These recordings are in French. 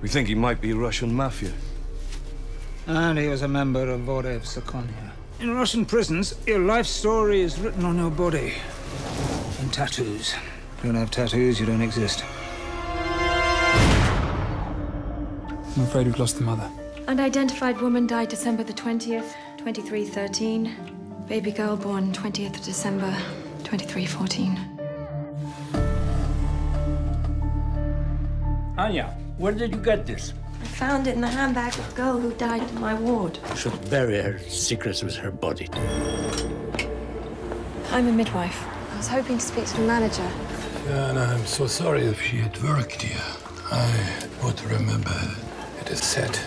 We think he might be Russian mafia. And he was a member of Vorev Sakonia. In Russian prisons, your life story is written on your body. In tattoos. If you don't have tattoos, you don't exist. I'm afraid we've lost the mother. Unidentified woman died December the 20th, 2313. Baby girl born 20th of December, 2314. Anya, where did you get this? I found it in the handbag of the girl who died in my ward. You should bury her secrets with her body. I'm a midwife. I was hoping to speak to the manager. Yeah, and I'm so sorry if she had worked here. I would remember it is said.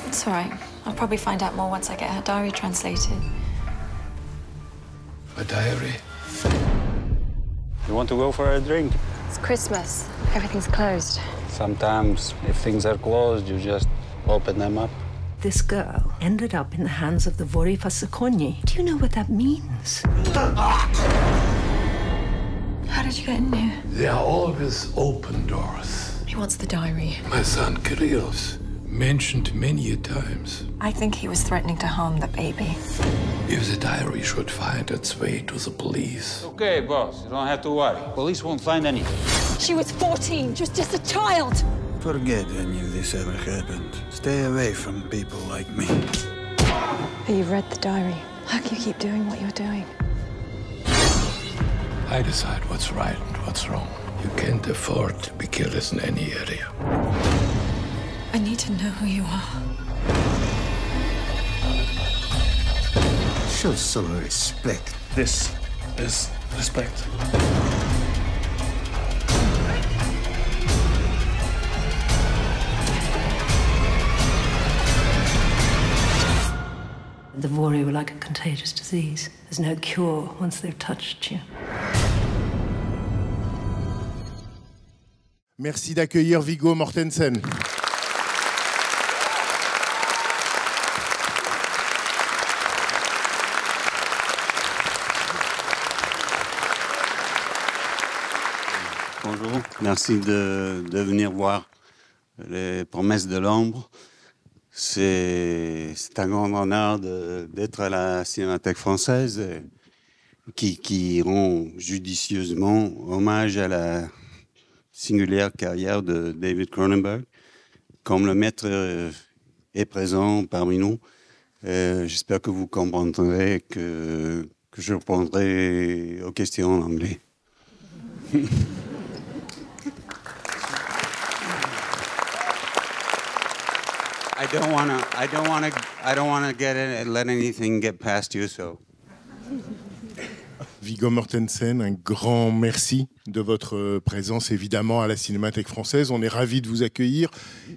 It's all right. I'll probably find out more once I get her diary translated. A diary? You want to go for a drink? It's Christmas. Everything's closed. Sometimes, if things are closed, you just open them up. This girl ended up in the hands of the Vorev Sakonia. Do you know what that means? How did you get in here? There are always open doors. He wants the diary. My son Kirill's mentioned many a times. I think he was threatening to harm the baby. If the diary should find its way to the police. Okay, boss. You don't have to worry. Police won't find anything. She was 14, just a child. Forget any of this ever happened. Stay away from people like me. But you've read the diary. How can you keep doing what you're doing? I decide what's right and what's wrong. You can't afford to be careless in any area. I need to know who you are. Show some respect. This is respect. The Vorev were like a contagious disease. There's no cure once they've touched you. Merci d'accueillir Viggo Mortensen. Bonjour. Merci de venir voir les promesses de l'ombre. C'est un grand honneur d'être à la Cinémathèque française qui rend judicieusement hommage à la singulière carrière de David Cronenberg. Comme le maître est présent parmi nous, j'espère que vous comprendrez que je répondrai aux questions en anglais. I don't want to let anything get past you, so. Viggo Mortensen, un grand merci de votre présence évidemment à la Cinémathèque française. On est ravis de vous accueillir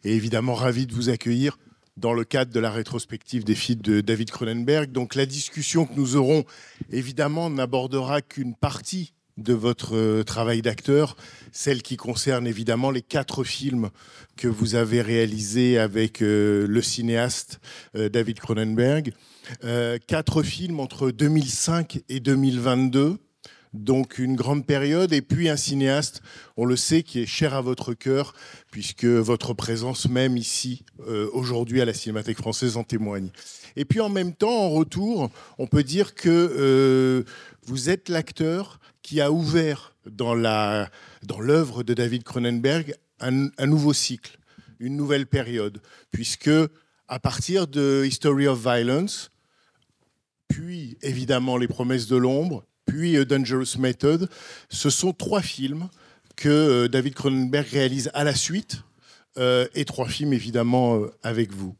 et évidemment ravis de vous accueillir dans le cadre de la rétrospective des films de David Cronenberg. Donc la discussion que nous aurons évidemment n'abordera qu'une partie de votre travail d'acteur, celle qui concerne évidemment les 4 films que vous avez réalisés avec le cinéaste David Cronenberg. 4 films entre 2005 et 2022, donc une grande période, et puis un cinéaste, on le sait, qui est cher à votre cœur, puisque votre présence même ici, aujourd'hui à la Cinémathèque française, en témoigne. Et puis en même temps, en retour, on peut dire que vous êtes l'acteur qui a ouvert dans l'œuvre de David Cronenberg un nouveau cycle, une nouvelle période, puisque à partir de History of Violence, puis évidemment Les Promesses de l'ombre, puis Dangerous Method, ce sont 3 films que David Cronenberg réalise à la suite, et 3 films évidemment avec vous.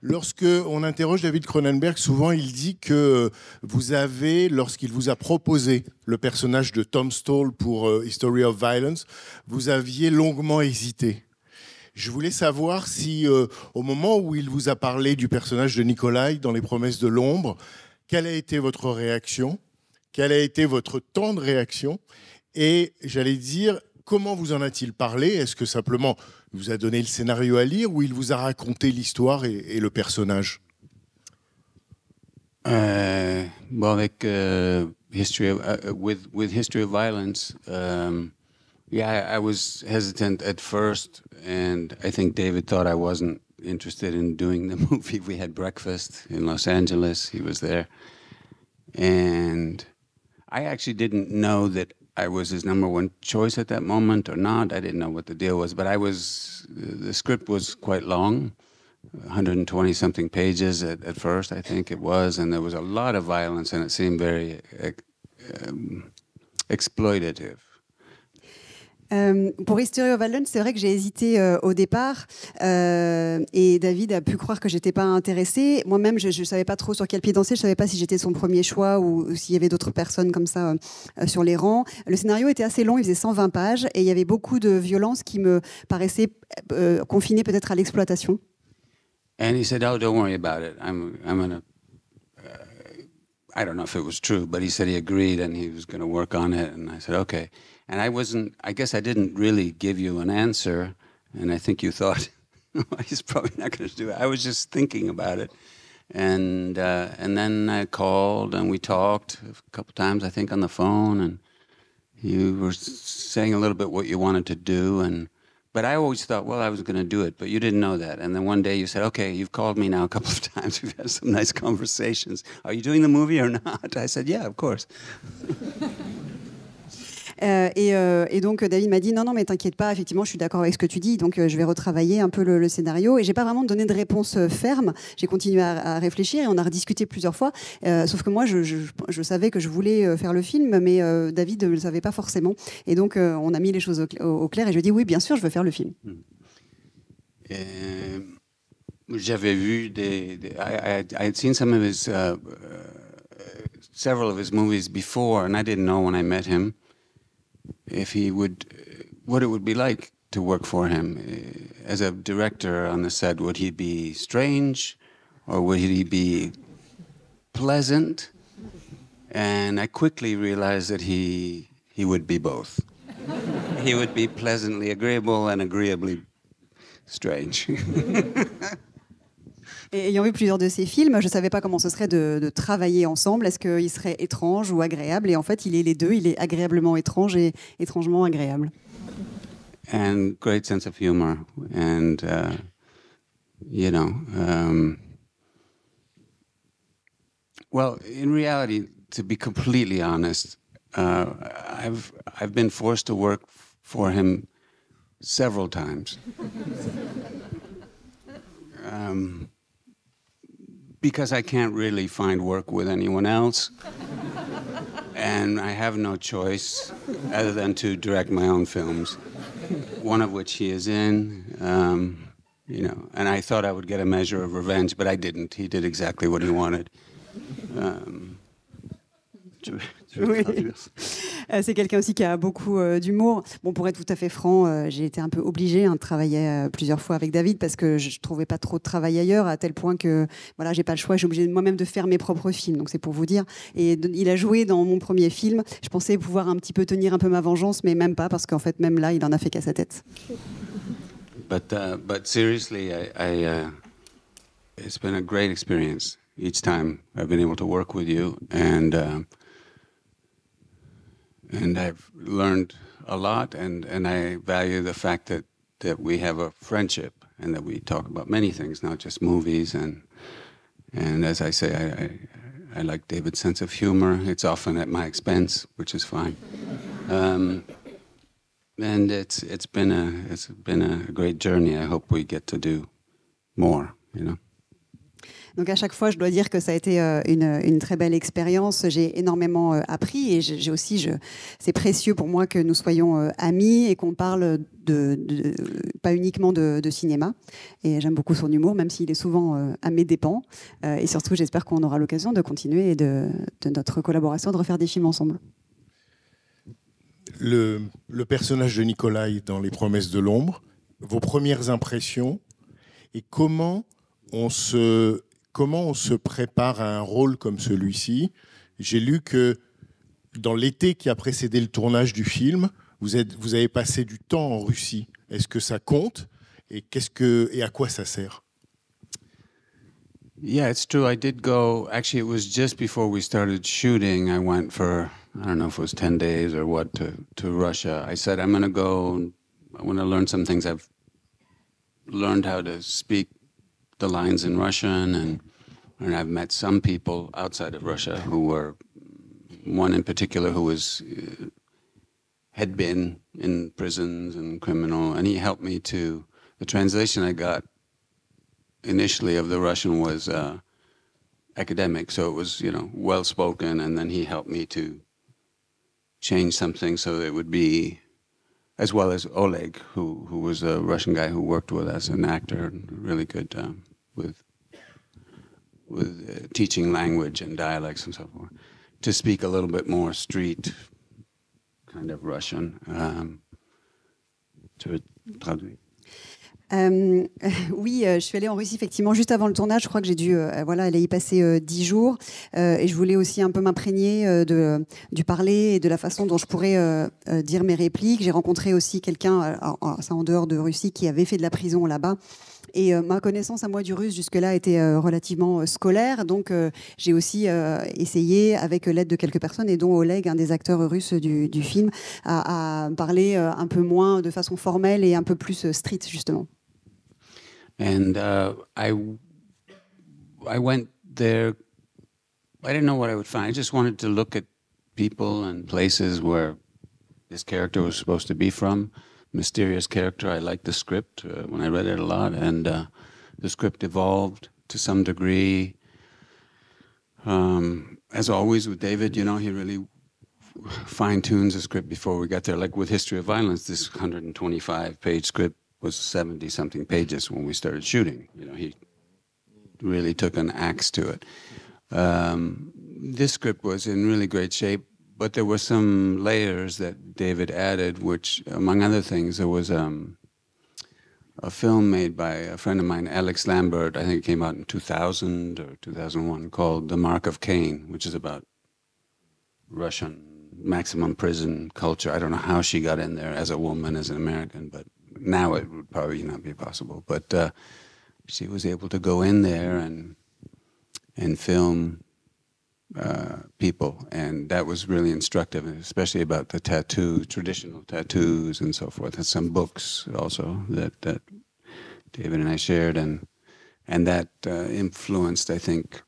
Lorsque on interroge David Cronenberg, souvent il dit que vous avez, lorsqu'il vous a proposé le personnage de Tom Stall pour History of Violence, vous aviez longuement hésité. Je voulais savoir si, au moment où il vous a parlé du personnage de Nikolai dans Les Promesses de l'ombre, quelle a été votre réaction? Quel a été votre temps de réaction? Et j'allais dire, comment vous en a-t-il parlé? Est-ce que simplement il vous a donné le scénario à lire ou il vous a raconté l'histoire et le personnage? Bon, avec History of Violence, Yeah, I was hesitant at first, and I think David thought I wasn't interested in doing the movie. We had breakfast in Los Angeles. He was there. And I actually didn't know that I was his number one choice at that moment or not. I didn't know what the deal was, but the script was quite long, 120-something pages at first, I think it was, and there was a lot of violence, and it seemed very exploitative. Pour History of Violence, c'est vrai que j'ai hésité au départ et David a pu croire que j'étais pas intéressée. Moi-même, je savais pas trop sur quel pied danser. Je savais pas si j'étais son premier choix ou s'il y avait d'autres personnes comme ça sur les rangs. Le scénario était assez long, il faisait 120 pages et il y avait beaucoup de violence qui me paraissait confinée peut-être à l'exploitation. And he said, "Oh, don't worry about it. I'm gonna." I don't know if it was true, but he said he agreed and he was going to work on it. And I said, okay. And I guess I didn't really give you an answer. And I think you thought, he's probably not going to do it. I was just thinking about it. And then I called and we talked a couple times, I think, on the phone. And you were saying a little bit what you wanted to do. But I always thought, well, I was going to do it, but you didn't know that. And then one day you said, okay, you've called me now a couple of times. We've had some nice conversations. Are you doing the movie or not? I said, yeah, of course. Et donc David m'a dit non mais t'inquiète pas, effectivement je suis d'accord avec ce que tu dis, donc je vais retravailler un peu le scénario et j'ai pas vraiment donné de réponse ferme. J'ai continué à réfléchir et on a rediscuté plusieurs fois, sauf que moi je savais que je voulais faire le film, mais David ne le savait pas forcément et donc on a mis les choses au clair et je lui ai dit oui bien sûr je veux faire le film. J'avais vu I had seen some of his several of his movies before and I didn't know when I met him what it would be like to work for him as a director on the set. Would he be strange or would he be pleasant? And I quickly realized that he would be both. He would be pleasantly agreeable and agreeably strange. Et ayant vu plusieurs de ses films, je ne savais pas comment ce serait de travailler ensemble. Est-ce qu'il serait étrange ou agréable? Et en fait, il est les deux. Il est agréablement étrange et étrangement agréable. And great sense of humor. And, well, in reality, to be completely honest, I've been forced to work for him several times. Because I can't really find work with anyone else. And I have no choice other than to direct my own films, one of which he is in, and I thought I would get a measure of revenge, but I didn't. He did exactly what he wanted. Oui. C'est quelqu'un aussi qui a beaucoup d'humour. Bon, pour être tout à fait franc, j'ai été un peu obligée de travailler plusieurs fois avec David parce que je ne trouvais pas trop de travail ailleurs, à tel point que voilà, j'ai pas le choix, j'ai obligée moi-même de faire mes propres films. Donc c'est pour vous dire. Et il a joué dans mon premier film. Je pensais pouvoir un petit peu tenir un peu ma vengeance, mais même pas parce qu'en fait même là, il en a fait qu'à sa tête. But seriously, it's been a great experience each time I've been able to work with you, and I've learned a lot, and I value the fact that we have a friendship and that we talk about many things, not just movies. And as I say, I like David's sense of humor. It's often at my expense, which is fine. And it's been a great journey. I hope we get to do more, Donc à chaque fois, je dois dire que ça a été une très belle expérience. J'ai énormément appris et j'ai aussi, c'est précieux pour moi que nous soyons amis et qu'on parle pas uniquement de cinéma. Et j'aime beaucoup son humour, même s'il est souvent à mes dépens. Et surtout, j'espère qu'on aura l'occasion de continuer et de notre collaboration, de refaire des films ensemble. Le personnage de Nikolai dans Les Promesses de l'ombre, vos premières impressions et comment on se prépare à un rôle comme celui-ci. J'ai lu que dans l'été qui a précédé le tournage du film, vous avez passé du temps en Russie. Est-ce que ça compte et à quoi ça sert? Yeah, it's true. I did go. Actually, it was just before we started shooting. I went for I don't know if it was 10 days or what, to Russia. I said, I'm going to go, I want to learn some things. I've learned how to speak the lines in Russian, and I've met some people outside of Russia who were, one in particular who was, had been in prisons and criminal, and he helped me to, the translation I got initially of the Russian was academic, so it was, you know, well-spoken, and then he helped me to change something so that it would be, as well as Oleg, who was a Russian guy who worked with us, an actor, really good with teaching language and dialects and so forth, to speak a little bit more street kind of Russian. Tu veux traduire? Oui, je suis allée en Russie effectivement juste avant le tournage. Je crois que j'ai dû aller y passer 10 jours. Et je voulais aussi un peu m'imprégner du parler et de la façon dont je pourrais dire mes répliques. J'ai rencontré aussi quelqu'un, ça en dehors de Russie, qui avait fait de la prison là-bas. Et ma connaissance à moi du russe jusque-là était relativement scolaire. Donc j'ai aussi essayé, avec l'aide de quelques personnes, et dont Oleg, un des acteurs russes du film, à parler un peu moins de façon formelle et un peu plus street, justement. And I went there, I didn't know what I would find. I just wanted to look at people and places where this character was supposed to be from. Mysterious character. I liked the script when I read it a lot, and the script evolved to some degree. As always with David, you know, he really fine-tunes the script before we got there. Like with History of Violence, this 125-page script was 70-something pages when we started shooting. You know, he really took an axe to it. This script was in really great shape, but there were some layers that David added, which, among other things, there was a film made by a friend of mine, Alex Lambert, I think it came out in 2000 or 2001, called The Mark of Cain, which is about Russian maximum prison culture. I don't know how she got in there as a woman, as an American, but now it would probably not be possible. But she was able to go in there and film people, and that was really instructive, especially about the tattoo, traditional tattoos and so forth. And some books also that David and I shared, and that influenced, I think,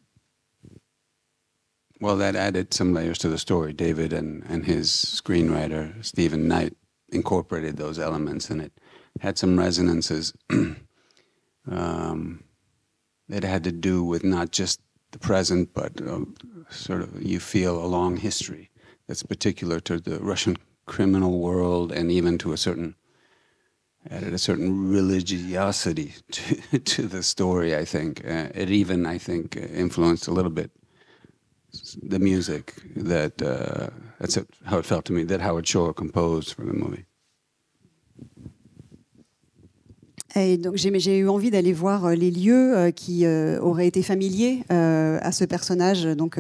well, that added some layers to the story. David and his screenwriter, Stephen Knight, incorporated those elements, and it had some resonances that had to do with not just the present, but sort of you feel a long history that's particular to the Russian criminal world, and even to added a certain religiosity to the story, I think. It even, I think, influenced a little bit the music that's how it felt to me, that Howard Shore composed for the movie. Et donc j'ai eu envie d'aller voir les lieux qui auraient été familiers à ce personnage, donc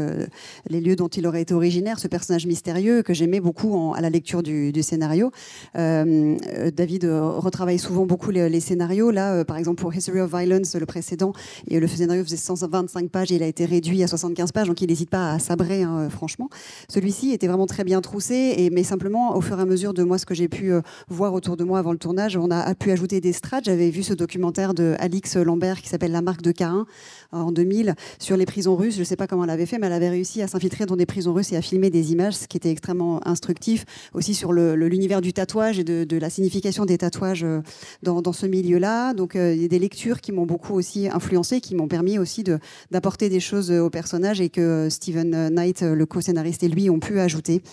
les lieux dont il aurait été originaire, ce personnage mystérieux que j'aimais beaucoup à la lecture du scénario. David retravaille souvent beaucoup les scénarios. Là, par exemple, pour History of Violence, le précédent, et le scénario faisait 125 pages et il a été réduit à 75 pages, donc il n'hésite pas à sabrer, hein, franchement. Celui-ci était vraiment très bien troussé, mais simplement, au fur et à mesure de moi, ce que j'ai pu voir autour de moi avant le tournage, on a pu ajouter des strates. J'avais vu ce documentaire de Alix Lambert qui s'appelle La marque de Caïn en 2000 sur les prisons russes. Je ne sais pas comment elle avait fait, mais elle avait réussi à s'infiltrer dans des prisons russes et à filmer des images, ce qui était extrêmement instructif. Aussi sur l'univers du tatouage et de la signification des tatouages dans ce milieu-là. Donc il y a des lectures qui m'ont beaucoup aussi influencé, qui m'ont permis aussi d'apporter des choses au personnage et que Stephen Knight, le co-scénariste, et lui ont pu ajouter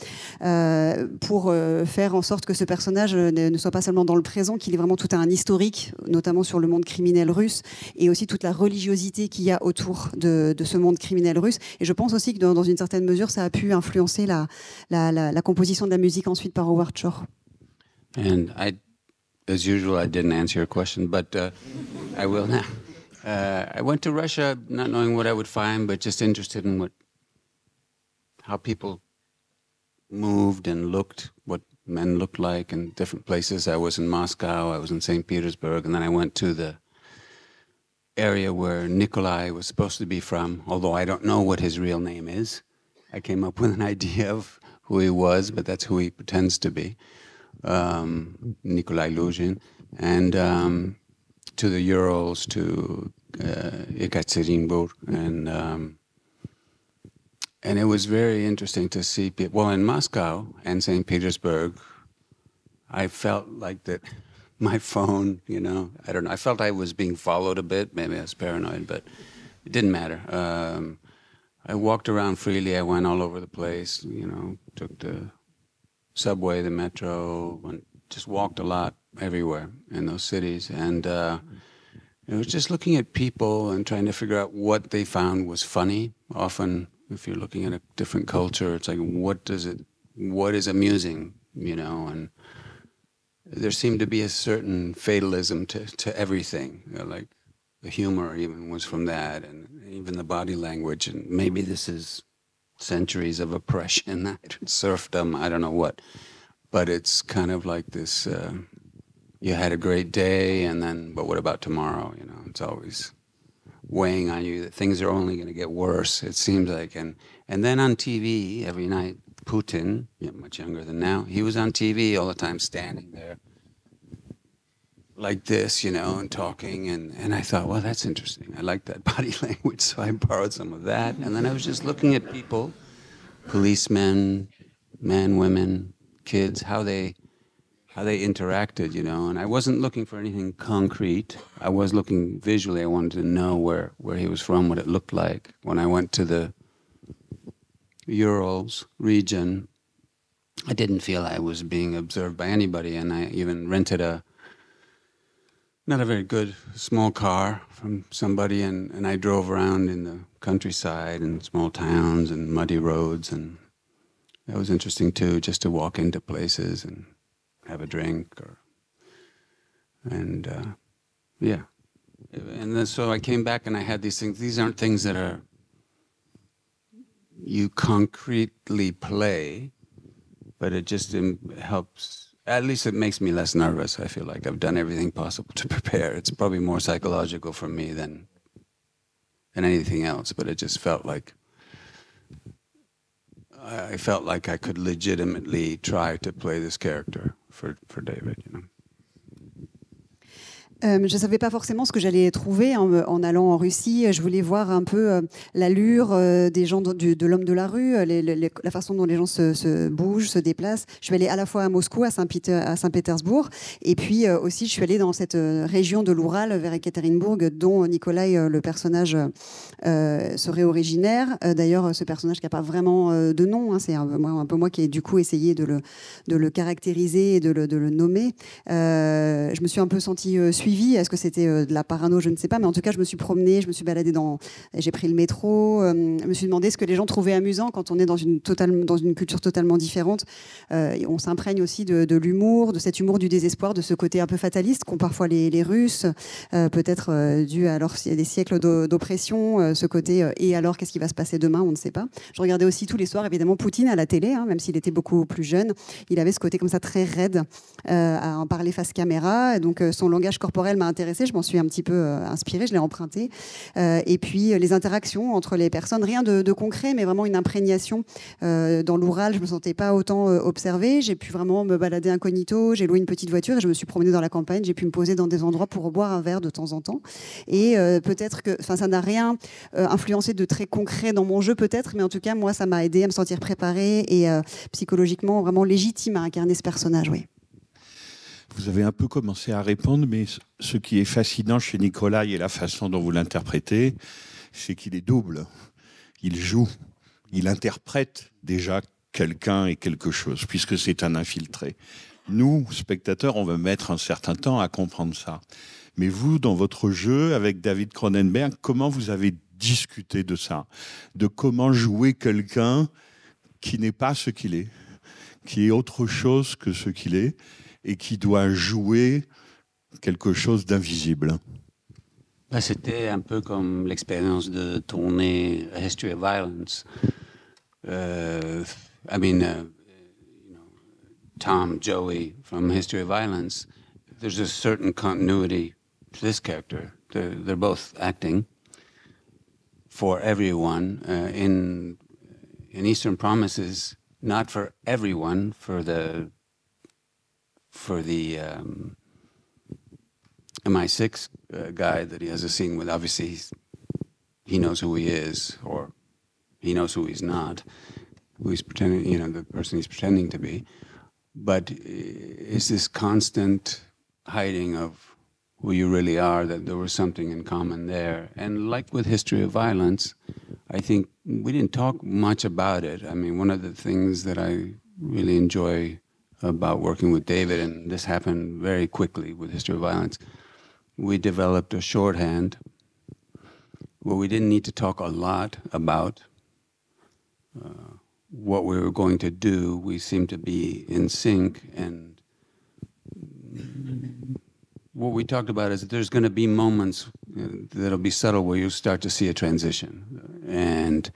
pour faire en sorte que ce personnage ne soit pas seulement dans le présent, qu'il ait vraiment tout un historique, notamment sur le monde criminel russe, et aussi toute la religiosité qu'il y a autour de ce monde criminel russe. Et je pense aussi que dans une certaine mesure, ça a pu influencer la composition de la musique ensuite par Howard Shore. And as usual, I didn't answer your question, but I will now. I went to Russia not knowing what I would find, but just interested in how people moved and looked, what men looked like in different places. I was in Moscow, I was in St. Petersburg, and then I went to the area where Nikolai was supposed to be from, although I don't know what his real name is. I came up with an idea of who he was, but that's who he pretends to be, Nikolai Luzhin, and to the Urals, to Ekaterinburg, and it was very interesting to see people. Well, in Moscow and St. Petersburg, I felt like that my phone, you know, I don't know, I felt I was being followed a bit. Maybe I was paranoid, but it didn't matter. I walked around freely. I went all over the place, you know, took the subway, the metro, just walked a lot everywhere in those cities. And it was just looking at people and trying to figure out what they found was funny. Often, if you're looking at a different culture, it's like, what is amusing, you know? And there seemed to be a certain fatalism to everything, you know, like the humor even was from that, and even the body language. And maybe this is centuries of oppression, serfdom, I don't know what. But it's kind of like this, you had a great day, and then, but what about tomorrow? You know, it's always weighing on you that things are only going to get worse, it seems like. And then on TV every night, Putin, much younger than now, he was on TV all the time, standing there like this, you know, and talking. And I thought, well, that's interesting. I like that body language, so I borrowed some of that. And then I was just looking at people, policemen, men, women, kids, how they interacted, you know. And I wasn't looking for anything concrete. I was looking visually. I wanted to know where he was from, what it looked like. When I went to the Urals region, I didn't feel I was being observed by anybody, and I even rented not a very good small car from somebody, and I drove around in the countryside and small towns and muddy roads, and that was interesting too, just to walk into places and have a drink, and then so I came back and I had these things. These aren't things that are you concretely play, but it just helps. At least it makes me less nervous. I feel like I've done everything possible to prepare. It's probably more psychological for me than anything else, but it just felt like I felt like I could legitimately try to play this character for David, you know. Je ne savais pas forcément ce que j'allais trouver en allant en Russie. Je voulais voir un peu l'allure des gens de l'homme de la rue, la façon dont les gens se bougent, se déplacent. Je suis allée à la fois à Moscou, à Saint-Pétersbourg, et puis aussi je suis allée dans cette région de l'Oural, vers Ekaterinbourg, dont Nikolai, le personnage, serait originaire. D'ailleurs, ce personnage qui n'a pas vraiment de nom, hein, c'est un peu moi qui ai du coup essayé de le caractériser et de le nommer. Je me suis un peu sentie suivie. Est-ce que c'était de la parano, je ne sais pas, mais en tout cas je me suis promenée, je me suis baladée j'ai pris le métro, je me suis demandé ce que les gens trouvaient amusant quand on est dans une culture totalement différente. On s'imprègne aussi de l'humour, de cet humour du désespoir, de ce côté un peu fataliste qu'ont parfois les Russes, peut-être dû à des siècles d'oppression, ce côté et alors qu'est-ce qui va se passer demain, on ne sait pas. Je regardais aussi tous les soirs évidemment Poutine à la télé, hein, même s'il était beaucoup plus jeune, il avait ce côté comme ça très raide, à en parler face caméra, et donc son langage corporel m'a intéressée, je m'en suis un petit peu inspirée, je l'ai emprunté. Et puis les interactions entre les personnes, rien de concret, mais vraiment une imprégnation. Dans l'Oural, je ne me sentais pas autant observée, j'ai pu vraiment me balader incognito, j'ai loué une petite voiture et je me suis promenée dans la campagne, j'ai pu me poser dans des endroits pour boire un verre de temps en temps. Et peut-être que ça n'a rien influencé de très concret dans mon jeu, peut-être, mais en tout cas, moi, ça m'a aidé à me sentir préparée et psychologiquement vraiment légitime à incarner ce personnage, oui. Vous avez un peu commencé à répondre, mais ce qui est fascinant chez Nikolai et la façon dont vous l'interprétez, c'est qu'il est double. Il joue, il interprète déjà quelqu'un et quelque chose, puisque c'est un infiltré. Nous, spectateurs, on va mettre un certain temps à comprendre ça. Mais vous, dans votre jeu, avec David Cronenberg, comment vous avez discuté de ça? De comment jouer quelqu'un qui n'est pas ce qu'il est, qui est autre chose que ce qu'il est, et qui doit jouer quelque chose d'invisible. C'était un peu comme l'expérience de tourner A History of Violence. Tom, Joey from History of Violence, there's a certain continuity to this character. They're both acting for everyone. In Eastern Promises, not for everyone, for the MI6 guy that he has a scene with. Obviously, he knows who he is, or he knows who he's not, who he's pretending, you know, the person he's pretending to be. But it's this constant hiding of who you really are, that there was something in common there. And like with History of Violence, I think we didn't talk much about it. I mean, one of the things that I really enjoy about working with David, and this happened very quickly with History of Violence, we developed a shorthand where we didn't need to talk a lot about what we were going to do. We seemed to be in sync, and what we talked about is that there's going to be moments that'll be subtle where you start to see a transition. And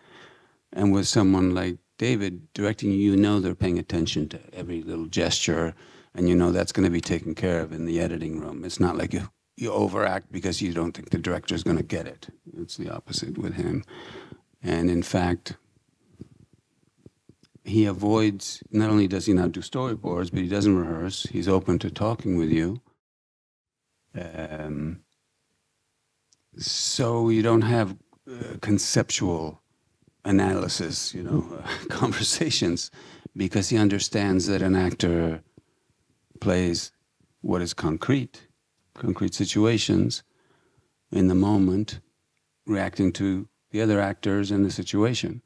with someone like David directing, you know they're paying attention to every little gesture, and you know that's going to be taken care of in the editing room. It's not like you overact because you don't think the director's going to get it. It's the opposite with him. And in fact, he avoids, not only does he not do storyboards, but he doesn't rehearse. He's open to talking with you. So you don't have conceptual analysis, you know, conversations, because he understands that an actor plays what is concrete situations in the moment, reacting to the other actors and the situation.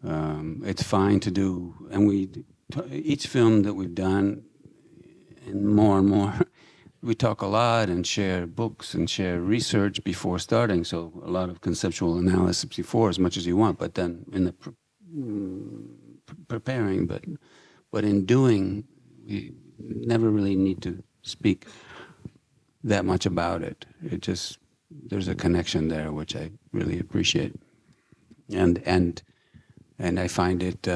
It's fine to do, and each film that we've done, and more, we talk a lot and share books and share research before starting, so a lot of conceptual analysis before, as much as you want, but then in the preparing, but in doing, we never really need to speak that much about it. It just, there's a connection there, which I really appreciate. And I find it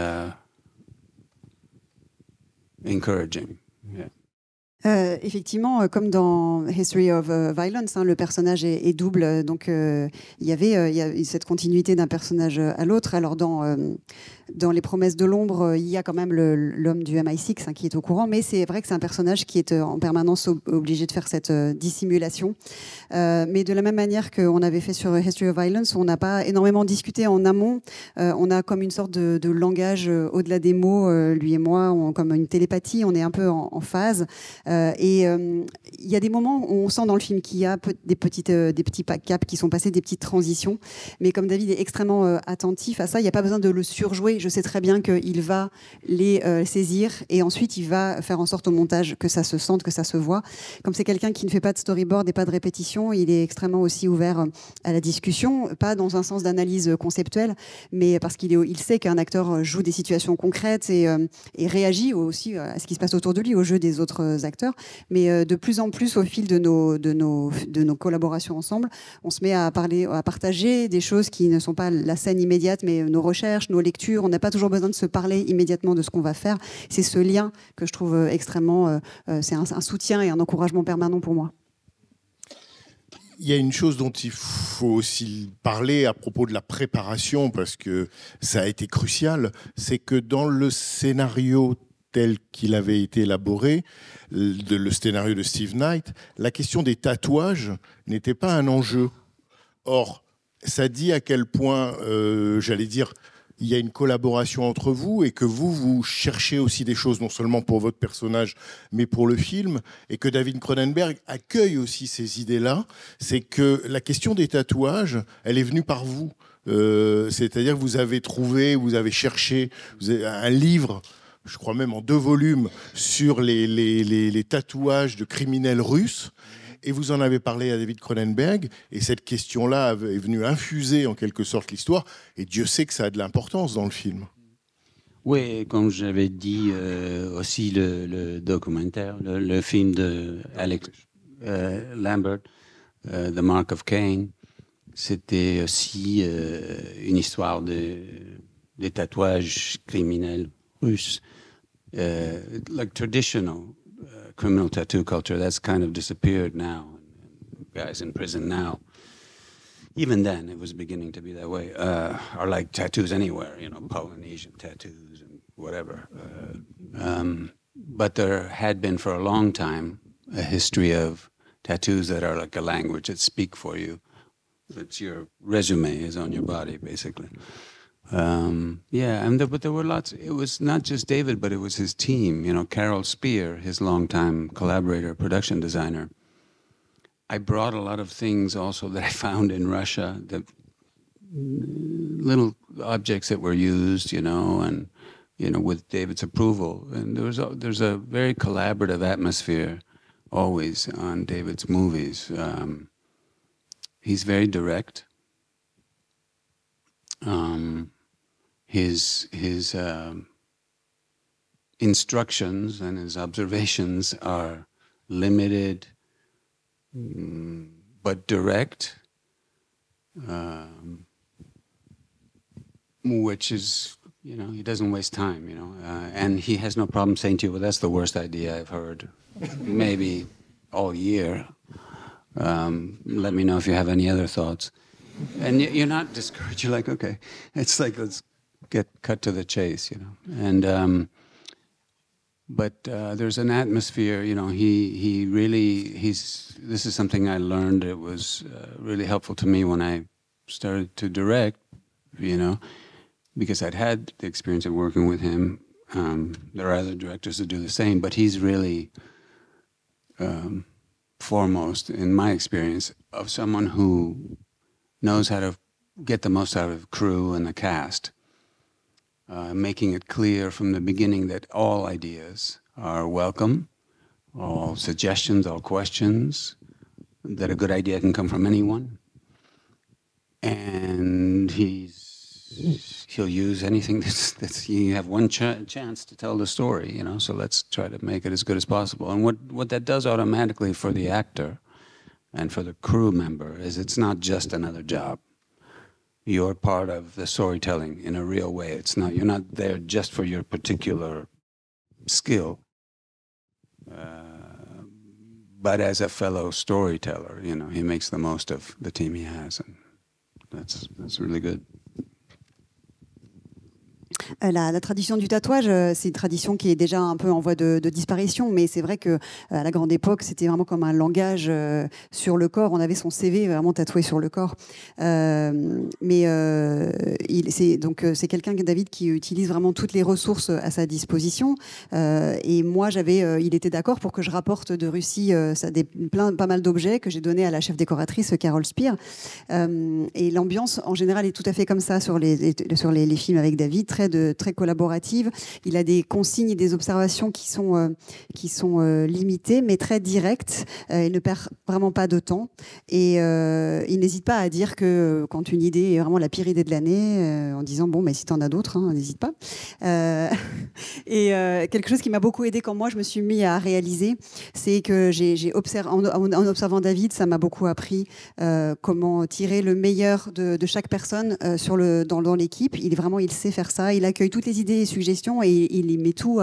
encouraging. Yeah. Effectivement, comme dans History of Violence, hein, le personnage est double, donc il y a cette continuité d'un personnage à l'autre. Alors dans Les Promesses de l'ombre, il y a quand même l'homme du MI6 hein, qui est au courant, mais c'est vrai que c'est un personnage qui est en permanence obligé de faire cette dissimulation. Mais de la même manière qu'on avait fait sur History of Violence, on n'a pas énormément discuté en amont. On a comme une sorte de langage au-delà des mots, lui et moi, comme une télépathie, on est un peu en phase. Et il y a des moments où on sent dans le film qu'il y a des petits caps qui sont passés, des petites transitions. Mais comme David est extrêmement attentif à ça, il n'y a pas besoin de le surjouer. Je sais très bien qu'il va les saisir et ensuite il va faire en sorte au montage que ça se sente, que ça se voit. Comme c'est quelqu'un qui ne fait pas de storyboard et pas de répétition, il est extrêmement aussi ouvert à la discussion, pas dans un sens d'analyse conceptuelle, mais parce qu'il sait qu'un acteur joue des situations concrètes et réagit aussi à ce qui se passe autour de lui, au jeu des autres acteurs. Mais de plus en plus, au fil de nos collaborations ensemble, on se met à partager des choses qui ne sont pas la scène immédiate, mais nos recherches, nos lectures. On n'a pas toujours besoin de se parler immédiatement de ce qu'on va faire. C'est ce lien que je trouve extrêmement... c'est un soutien et un encouragement permanent pour moi. Il y a une chose dont il faut aussi parler à propos de la préparation, parce que ça a été crucial, c'est que dans le scénario tel qu'il avait été élaboré, le scénario de Steve Knight, la question des tatouages n'était pas un enjeu. Or, ça dit à quel point, j'allais dire, il y a une collaboration entre vous et que vous cherchez aussi des choses, non seulement pour votre personnage, mais pour le film, et que David Cronenberg accueille aussi ces idées-là. C'est que la question des tatouages, elle est venue par vous. C'est-à-dire que vous avez trouvé, vous avez cherché un livre, je crois même en 2 volumes, sur les tatouages de criminels russes. Et vous en avez parlé à David Cronenberg, et cette question-là est venue infuser en quelque sorte l'histoire, et Dieu sait que ça a de l'importance dans le film. Oui, comme j'avais dit aussi le documentaire, le film de Alex Lambert, The Mark of Cain, c'était aussi une histoire des tatouages criminels russes, like traditional criminal tattoo culture. That's kind of disappeared now. Guys in prison now, even then it was beginning to be that way, are like tattoos anywhere, you know, Polynesian tattoos and whatever. But there had been for a long time a history of tattoos that are like a language that speak for you. It's your resume is on your body, basically. But there were lots. It was not just David, but it was his team. You know, Carol Spear, his longtime collaborator, production designer. I brought a lot of things also that I found in Russia, the little objects that were used, you know, and with David's approval. And there's a very collaborative atmosphere always on David's movies. He's very direct. His instructions and his observations are limited, but direct, which is, you know, he doesn't waste time, you know, and he has no problem saying to you, well, that's the worst idea I've heard maybe all year. Let me know if you have any other thoughts. And you're not discouraged. You're like, okay, it's like, let's cut to the chase, you know. And but there's an atmosphere, you know. This is something I learned. It was really helpful to me when I started to direct, you know, because I'd had the experience of working with him. There are other directors that do the same, but he's really foremost, in my experience, of someone who knows how to get the most out of the crew and the cast, making it clear from the beginning that all ideas are welcome, all suggestions, all questions, that a good idea can come from anyone. And he'll use anything that's you have one chance to tell the story, you know, so let's try to make it as good as possible. And what that does automatically for the actor and for the crew member is it's not just another job. You're part of the storytelling in a real way. You're not there just for your particular skill, but as a fellow storyteller, you know, he makes the most of the team he has, and that's really good. La tradition du tatouage, c'est une tradition qui est déjà un peu en voie de disparition, mais c'est vrai que à la grande époque, c'était vraiment comme un langage sur le corps. On avait son CV vraiment tatoué sur le corps. C'est quelqu'un, David, qui utilise vraiment toutes les ressources à sa disposition. Et moi, il était d'accord pour que je rapporte de Russie pas mal d'objets que j'ai donnés à la chef décoratrice Carol Spear. Et l'ambiance, en général, est tout à fait comme ça sur les films avec David, très collaborative. Il a des consignes et des observations qui sont limitées, mais très directes. Il ne perd vraiment pas de temps. Et il n'hésite pas à dire que quand une idée est vraiment la pire idée de l'année, en disant, bon, mais si tu en as d'autres, hein, n'hésite pas. Et quelque chose qui m'a beaucoup aidé quand moi, je me suis mis à réaliser, c'est que en observant David, ça m'a beaucoup appris comment tirer le meilleur de chaque personne dans l'équipe. Il sait faire ça. Il accueille toutes les idées et suggestions et il y met tout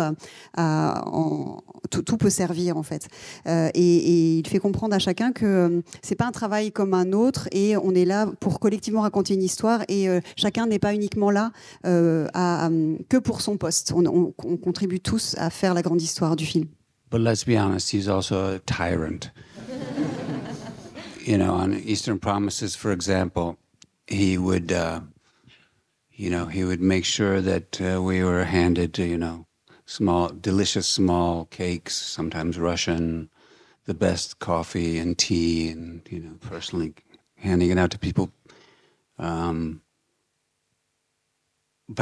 tout peut servir en fait. Et il fait comprendre à chacun que c'est pas un travail comme un autre et on est là pour collectivement raconter une histoire et chacun n'est pas uniquement là que pour son poste. On contribue tous à faire la grande histoire du film. But let's be honest, he's also a tyrant. You know, on Eastern Promises, for example, he would make sure that we were handed, delicious small cakes, sometimes Russian, the best coffee and tea, and, personally handing it out to people. But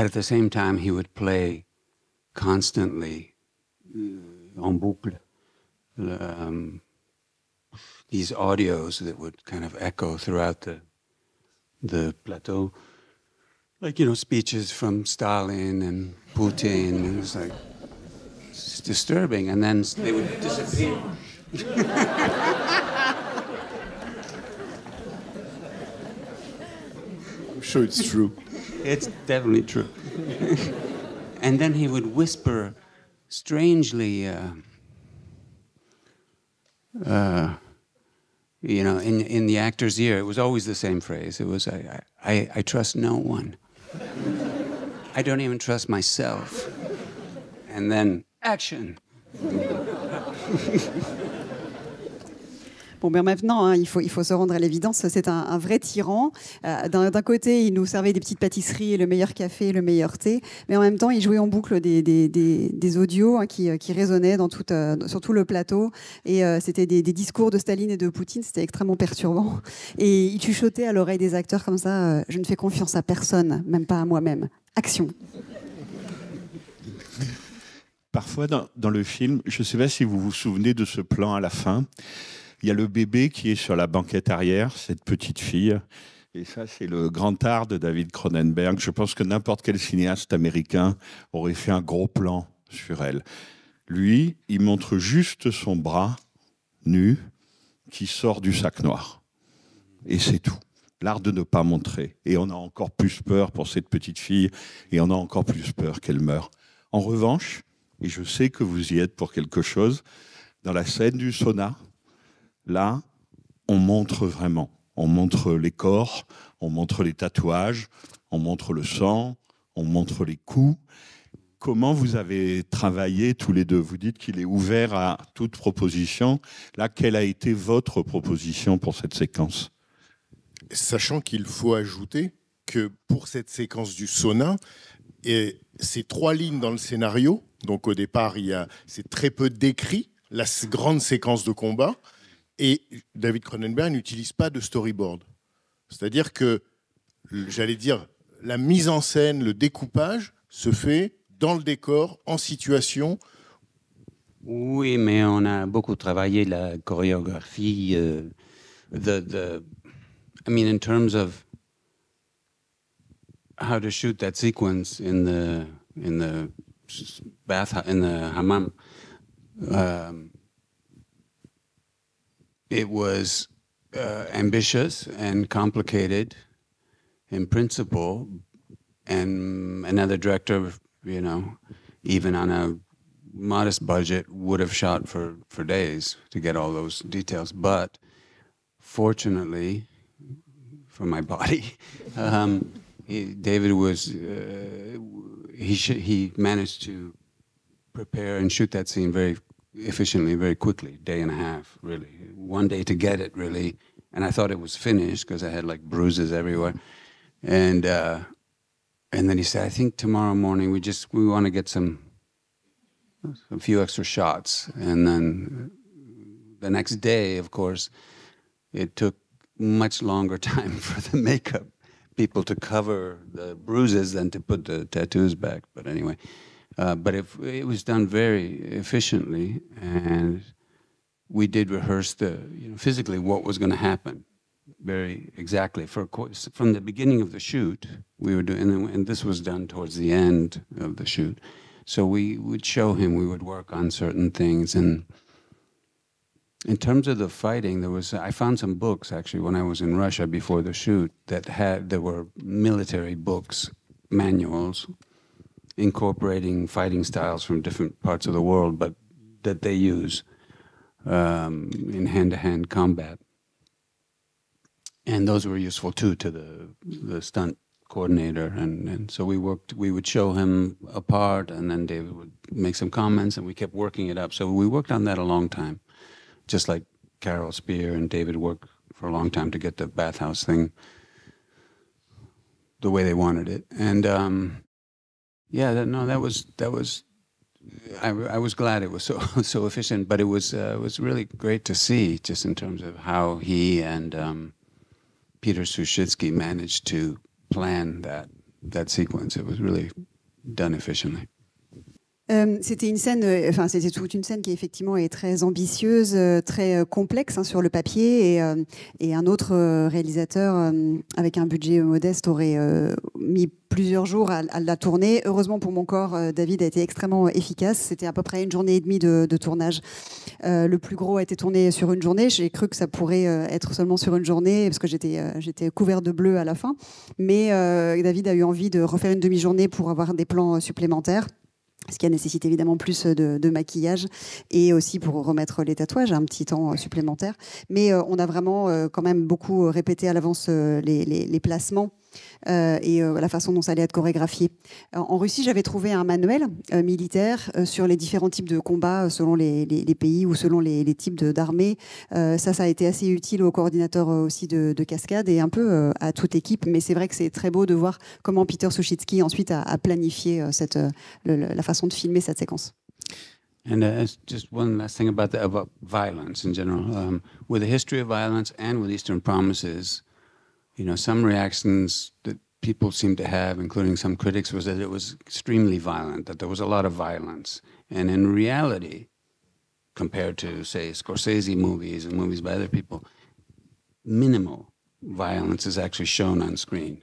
at the same time, he would play constantly, en boucle, these audios that would kind of echo throughout the plateau. Like, speeches from Stalin and Putin. And it was like, it's disturbing. And then they would disappear. I'm sure it's true. It's definitely true. And then he would whisper strangely, in the actor's ear. It was always the same phrase. It was, I trust no one. I don't even trust myself. and then action. Bon, ben maintenant, hein, il faut se rendre à l'évidence, c'est un vrai tyran. D'un côté, il nous servait des petites pâtisseries, le meilleur café, le meilleur thé, mais en même temps, il jouait en boucle des audios hein, qui résonnaient sur tout le plateau. Et c'était des discours de Staline et de Poutine, c'était extrêmement perturbant. Et il chuchotait à l'oreille des acteurs comme ça, je ne fais confiance à personne, même pas à moi-même. Action. Parfois, dans le film, je ne sais pas si vous vous souvenez de ce plan à la fin. Il y a le bébé qui est sur la banquette arrière, cette petite fille. Et ça, c'est le grand art de David Cronenberg. Je pense que n'importe quel cinéaste américain aurait fait un gros plan sur elle. Lui, il montre juste son bras nu qui sort du sac noir. Et c'est tout. L'art de ne pas montrer. Et on a encore plus peur pour cette petite fille. Et on a encore plus peur qu'elle meure. En revanche, et je sais que vous y êtes pour quelque chose, dans la scène du sauna, là, on montre vraiment. On montre les corps, on montre les tatouages, on montre le sang, on montre les coups. Comment vous avez travaillé tous les deux? Vous dites qu'il est ouvert à toute proposition. Là, quelle a été votre proposition pour cette séquence? Sachant qu'il faut ajouter que pour cette séquence du sauna, et ces 3 lignes dans le scénario, donc au départ, c'est très peu décrit, la grande séquence de combat, et David Cronenberg n'utilise pas de storyboard. C'est-à-dire que, j'allais dire, la mise en scène, le découpage se fait dans le décor, en situation. Oui, mais on a beaucoup travaillé la chorégraphie, I mean, in terms of how to shoot that sequence in the bath, in the hammam. It was ambitious and complicated in principle, and another director, you know, even on a modest budget, would have shot for days to get all those details. But fortunately, for my body, David was he managed to prepare and shoot that scene very efficiently, very quickly, day and a half, really. One day to get it, really. And I thought it was finished because I had like bruises everywhere. And then he said, I think tomorrow morning we want to get a few extra shots. And then the next day, of course, it took much longer time for the makeup people to cover the bruises than to put the tattoos back. But anyway, but it was done very efficiently, and we did rehearse physically what was going to happen very exactly. From the beginning of the shoot, we were doing, and this was done towards the end of the shoot. So we would show him, we would work on certain things. And in terms of the fighting, I found some books actually when I was in Russia before the shoot there were military books, manuals, incorporating fighting styles from different parts of the world, but that they use in hand-to-hand combat. And those were useful too to the stunt coordinator, and so we would show him a part, and then David would make some comments, and we kept working it up. So we worked on that a long time, just like Carol Spear and David worked for a long time to get the bathhouse thing the way they wanted it. And that was I was glad it was so efficient, but it was really great to see, just in terms of how he and Peter Sushitsky managed to plan that sequence. It was really done efficiently. C'était une scène, c'était toute une scène qui effectivement est très ambitieuse, très complexe hein, sur le papier, et un autre réalisateur avec un budget modeste aurait mis plusieurs jours à la tourner. Heureusement pour mon corps, David a été extrêmement efficace. C'était à peu près 1 journée et demie de tournage. Le plus gros a été tourné sur 1 journée. J'ai cru que ça pourrait être seulement sur 1 journée parce que j'étais couvert de bleu à la fin. Mais David a eu envie de refaire une demi-journée pour avoir des plans supplémentaires, ce qui a nécessité évidemment plus de maquillage, et aussi pour remettre les tatouages, un petit temps supplémentaire. Mais on a vraiment quand même beaucoup répété à l'avance les placements et la façon dont ça allait être chorégraphié. En Russie, j'avais trouvé un manuel militaire sur les différents types de combats selon les pays ou selon les types d'armées. Ça a été assez utile aux coordinateurs aussi de cascade et un peu à toute équipe. Mais c'est vrai que c'est très beau de voir comment Peter Suchitsky ensuite a planifié la façon de filmer cette séquence. And just one last thing about violence in general. With the history of violence and with Eastern Promises, you know, some reactions that people seem to have, including some critics, was that it was extremely violent, that there was a lot of violence. And in reality, compared to, say, Scorsese movies and movies by other people, minimal violence is actually shown on screen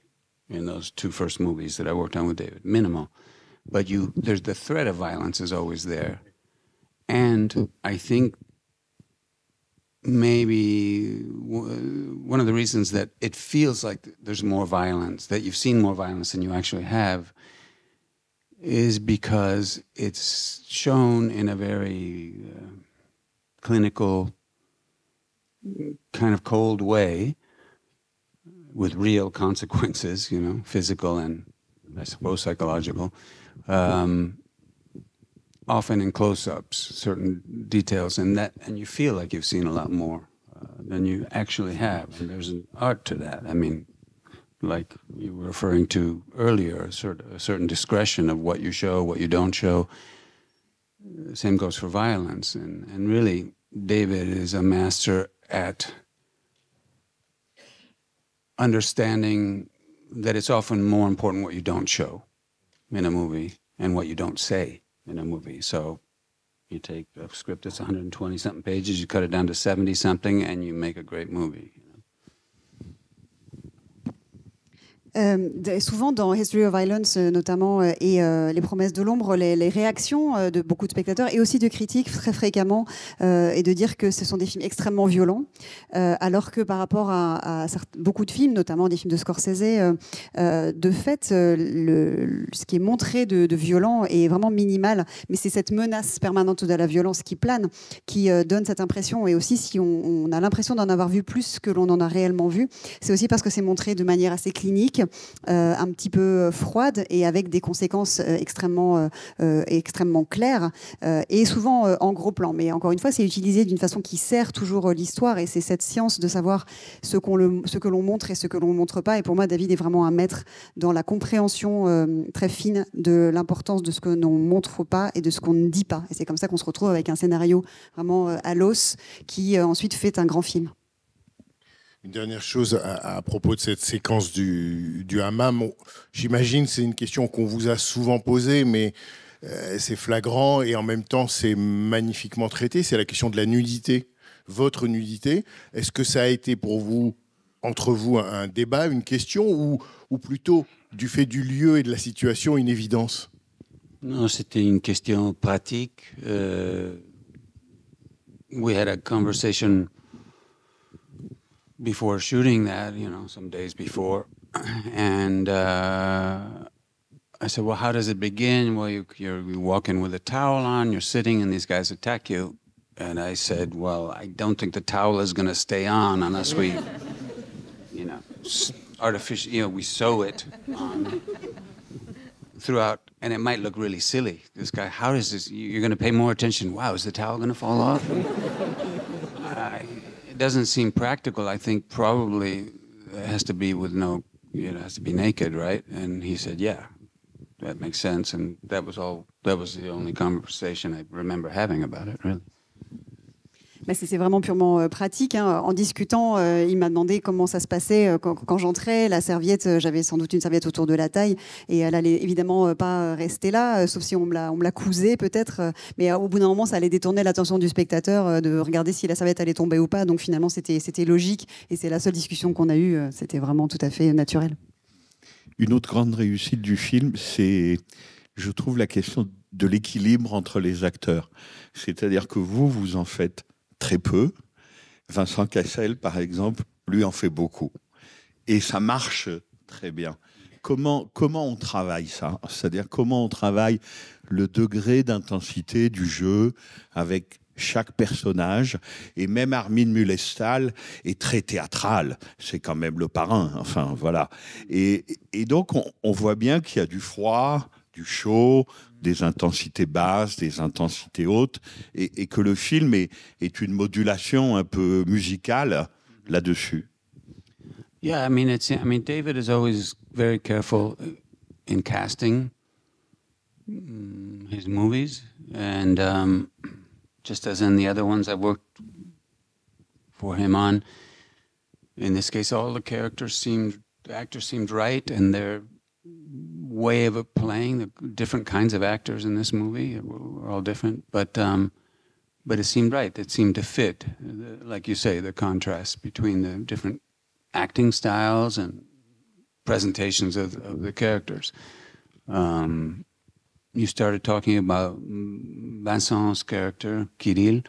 in those two first movies that I worked on with David. Minimal. But there's the threat of violence is always there. And I think maybe one of the reasons that it feels like there's more violence, that you've seen more violence than you actually have, is because it's shown in a very clinical, kind of cold way, with real consequences, you know, physical and, I suppose, psychological. Often in close-ups, certain details, and you feel like you've seen a lot more than you actually have. And there's an art to that. I mean, like you were referring to earlier, a certain discretion of what you show, what you don't show. Same goes for violence. And really, David is a master at understanding that it's often more important what you don't show in a movie and what you don't say in a movie. So you take a script that's 120-something pages, you cut it down to 70-something, and you make a great movie. Souvent dans History of Violence notamment et Les Promesses de l'ombre, les réactions de beaucoup de spectateurs et aussi de critiques très fréquemment est de dire que ce sont des films extrêmement violents, alors que par rapport à beaucoup de films, notamment des films de Scorsese, de fait ce qui est montré de violent est vraiment minimal, mais c'est cette menace permanente de la violence qui plane, qui donne cette impression. Et aussi si on a l'impression d'en avoir vu plus que l'on en a réellement vu, c'est aussi parce que c'est montré de manière assez clinique, un petit peu froide et avec des conséquences extrêmement claires et souvent en gros plan. Mais encore une fois, c'est utilisé d'une façon qui sert toujours l'histoire et c'est cette science de savoir ce que l'on montre et ce que l'on ne montre pas. Et pour moi, David est vraiment un maître dans la compréhension très fine de l'importance de ce que l'on montre pas et de ce qu'on ne dit pas. Et c'est comme ça qu'on se retrouve avec un scénario vraiment à l'os qui ensuite fait un grand film. Une dernière chose à propos de cette séquence du hammam. J'imagine c'est une question qu'on vous a souvent posée, mais c'est flagrant et en même temps c'est magnifiquement traité. C'est la question de la nudité, votre nudité. Est-ce que ça a été pour vous, entre vous, un débat, une question ou plutôt du fait du lieu et de la situation, une évidence? Non, c'était une question pratique. We had a conversation before shooting that, you know, some days before. And I said, well, how does it begin? Well, you walk in with a towel on, you're sitting, and these guys attack you. And I said, well, I don't think the towel is going to stay on unless we, you know, artificially, you know, we sew it on throughout. And it might look really silly. This guy, how is this? You're going to pay more attention. Wow, is the towel going to fall off? It doesn't seem practical. I think probably it has to be with no, you know, it has to be naked, right? And he said, yeah, that makes sense. And that was the only conversation I remember having about it, really. Bah c'est vraiment purement pratique. Hein. En discutant, il m'a demandé comment ça se passait quand j'entrais. La serviette, j'avais sans doute une serviette autour de la taille et elle allait évidemment pas rester là, sauf si on me la cousait peut-être. Mais au bout d'un moment, ça allait détourner l'attention du spectateur de regarder si la serviette allait tomber ou pas. Donc finalement, c'était logique et c'est la seule discussion qu'on a eue. C'était vraiment tout à fait naturel. Une autre grande réussite du film, c'est, je trouve, la question de l'équilibre entre les acteurs. C'est-à-dire que vous en faites très peu. Vincent Cassel, par exemple, lui en fait beaucoup. Et ça marche très bien. Comment on travaille ça? C'est-à-dire comment on travaille le degré d'intensité du jeu avec chaque personnage, et même Armin Mulestal est très théâtral, c'est quand même le parrain, enfin voilà. Et donc on voit bien qu'il y a du froid, du chaud, des intensités basses, des intensités hautes, et que le film est une modulation un peu musicale là-dessus. Yeah, I mean, David is always very careful in casting his movies, and just as in the other ones I worked for him on, in this case, all the actors seemed right, and their way of playing, the different kinds of actors in this movie were all different, but it seemed right. It seemed to fit, like you say, the contrast between the different acting styles and presentations of the characters. You started talking about Vincent's character, Qu'il,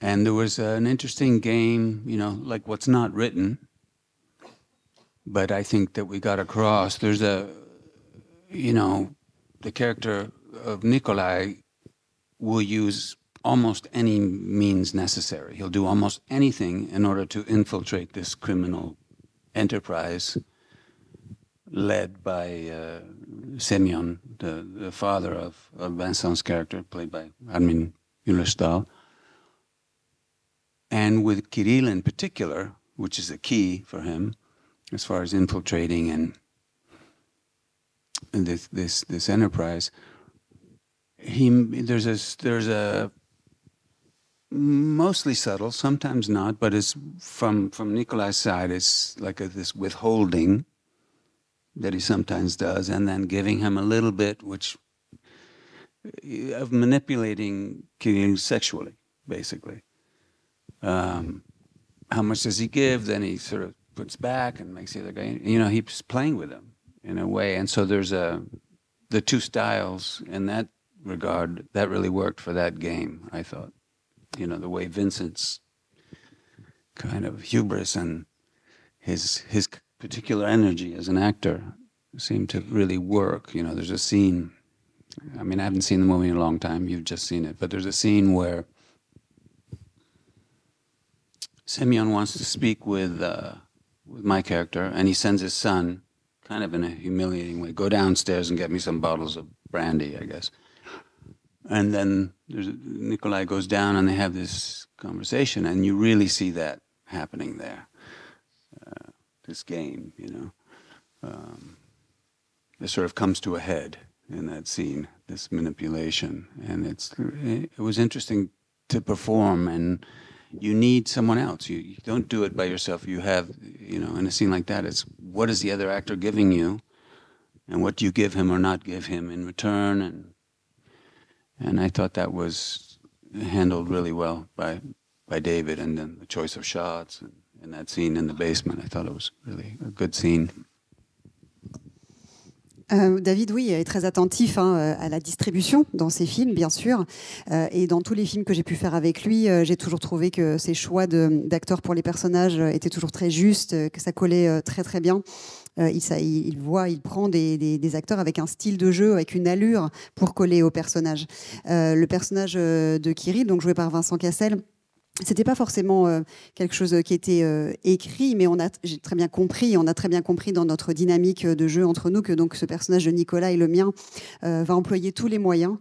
and there was an interesting game, you know, like what's not written, but I think that we got across. There's you know, the character of Nikolai will use almost any means necessary. He'll do almost anything in order to infiltrate this criminal enterprise led by Semyon, the father of Vincent's character, played by Armin Mulestal. And with Kirill in particular, which is a key for him as far as infiltrating and this enterprise, there's a mostly subtle, sometimes not, but it's from Nikolai's side, it's like this withholding that he sometimes does, and then giving him a little bit, of manipulating Kirill sexually, basically. How much does he give? Then he sort of puts back and makes the other guy, you know, he's playing with him in a way. And so there's the two styles in that regard, that really worked for that game, I thought. You know, the way Vincent's kind of hubris and his particular energy as an actor seemed to really work. You know, there's a scene, I mean, I haven't seen the movie in a long time, you've just seen it, but there's a scene where Semyon wants to speak with my character, and he sends his son, kind of in a humiliating way, go downstairs and get me some bottles of brandy, I guess. And then Nikolai goes down and they have this conversation, and you really see that happening there. This game, you know. It sort of comes to a head in that scene, this manipulation. And it was interesting to perform, and you need someone else. You don't do it by yourself. You have, you know, in a scene like that, it's what is the other actor giving you, and what do you give him or not give him in return, and I thought that was handled really well by David, and then the choice of shots and that scene in the basement. I thought it was really a good scene. David, oui, est très attentif à la distribution dans ses films, bien sûr. Et dans tous les films que j'ai pu faire avec lui, j'ai toujours trouvé que ses choix d'acteurs pour les personnages étaient toujours très justes, que ça collait très très bien. Il prend des acteurs avec un style de jeu, avec une allure pour coller au personnage. Le personnage de Kirill, donc joué par Vincent Cassel, c'était pas forcément quelque chose qui était écrit, mais j'ai très bien compris, on a très bien compris dans notre dynamique de jeu entre nous que donc ce personnage de Nicolas et le mien va employer tous les moyens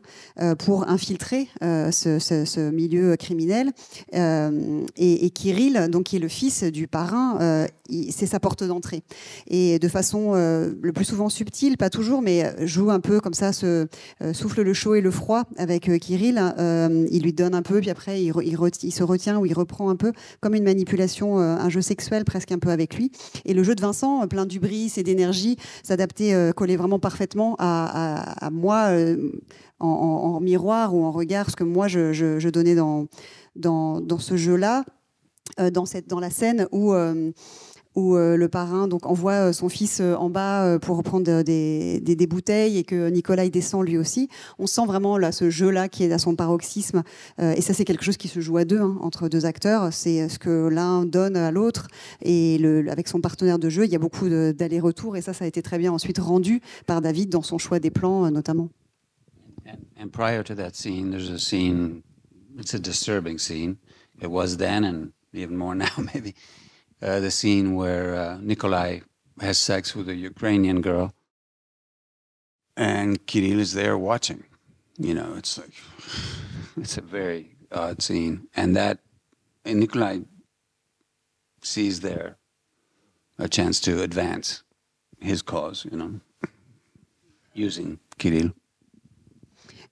pour infiltrer ce milieu criminel. Et Kirill, donc qui est le fils du parrain, c'est sa porte d'entrée. Et de façon le plus souvent subtile, pas toujours, mais joue un peu comme ça, souffle le chaud et le froid avec Kirill. Il lui donne un peu, puis après il se retient, où il reprend un peu comme une manipulation, un jeu sexuel presque un peu avec lui. Et le jeu de Vincent, plein d'hubris et d'énergie, s'adaptait, collait vraiment parfaitement à moi en miroir ou en regard, ce que moi je donnais dans ce jeu-là, dans la scène où le parrain donc envoie son fils en bas pour reprendre des bouteilles et que Nicolas descend lui aussi. On sent vraiment là, ce jeu-là qui est à son paroxysme. Et ça, c'est quelque chose qui se joue à deux, entre deux acteurs. C'est ce que l'un donne à l'autre. Et avec son partenaire de jeu, il y a beaucoup d'allers-retours. Et ça a été très bien ensuite rendu par David dans son choix des plans, notamment. And prior to that scene, there's a scene it's a disturbing scene. It was then, and even more now, maybe. The scene where Nikolai has sex with a Ukrainian girl, and Kirill is there watching. You know, it's like, it's a very odd scene. And Nikolai sees there a chance to advance his cause, you know, using Kirill.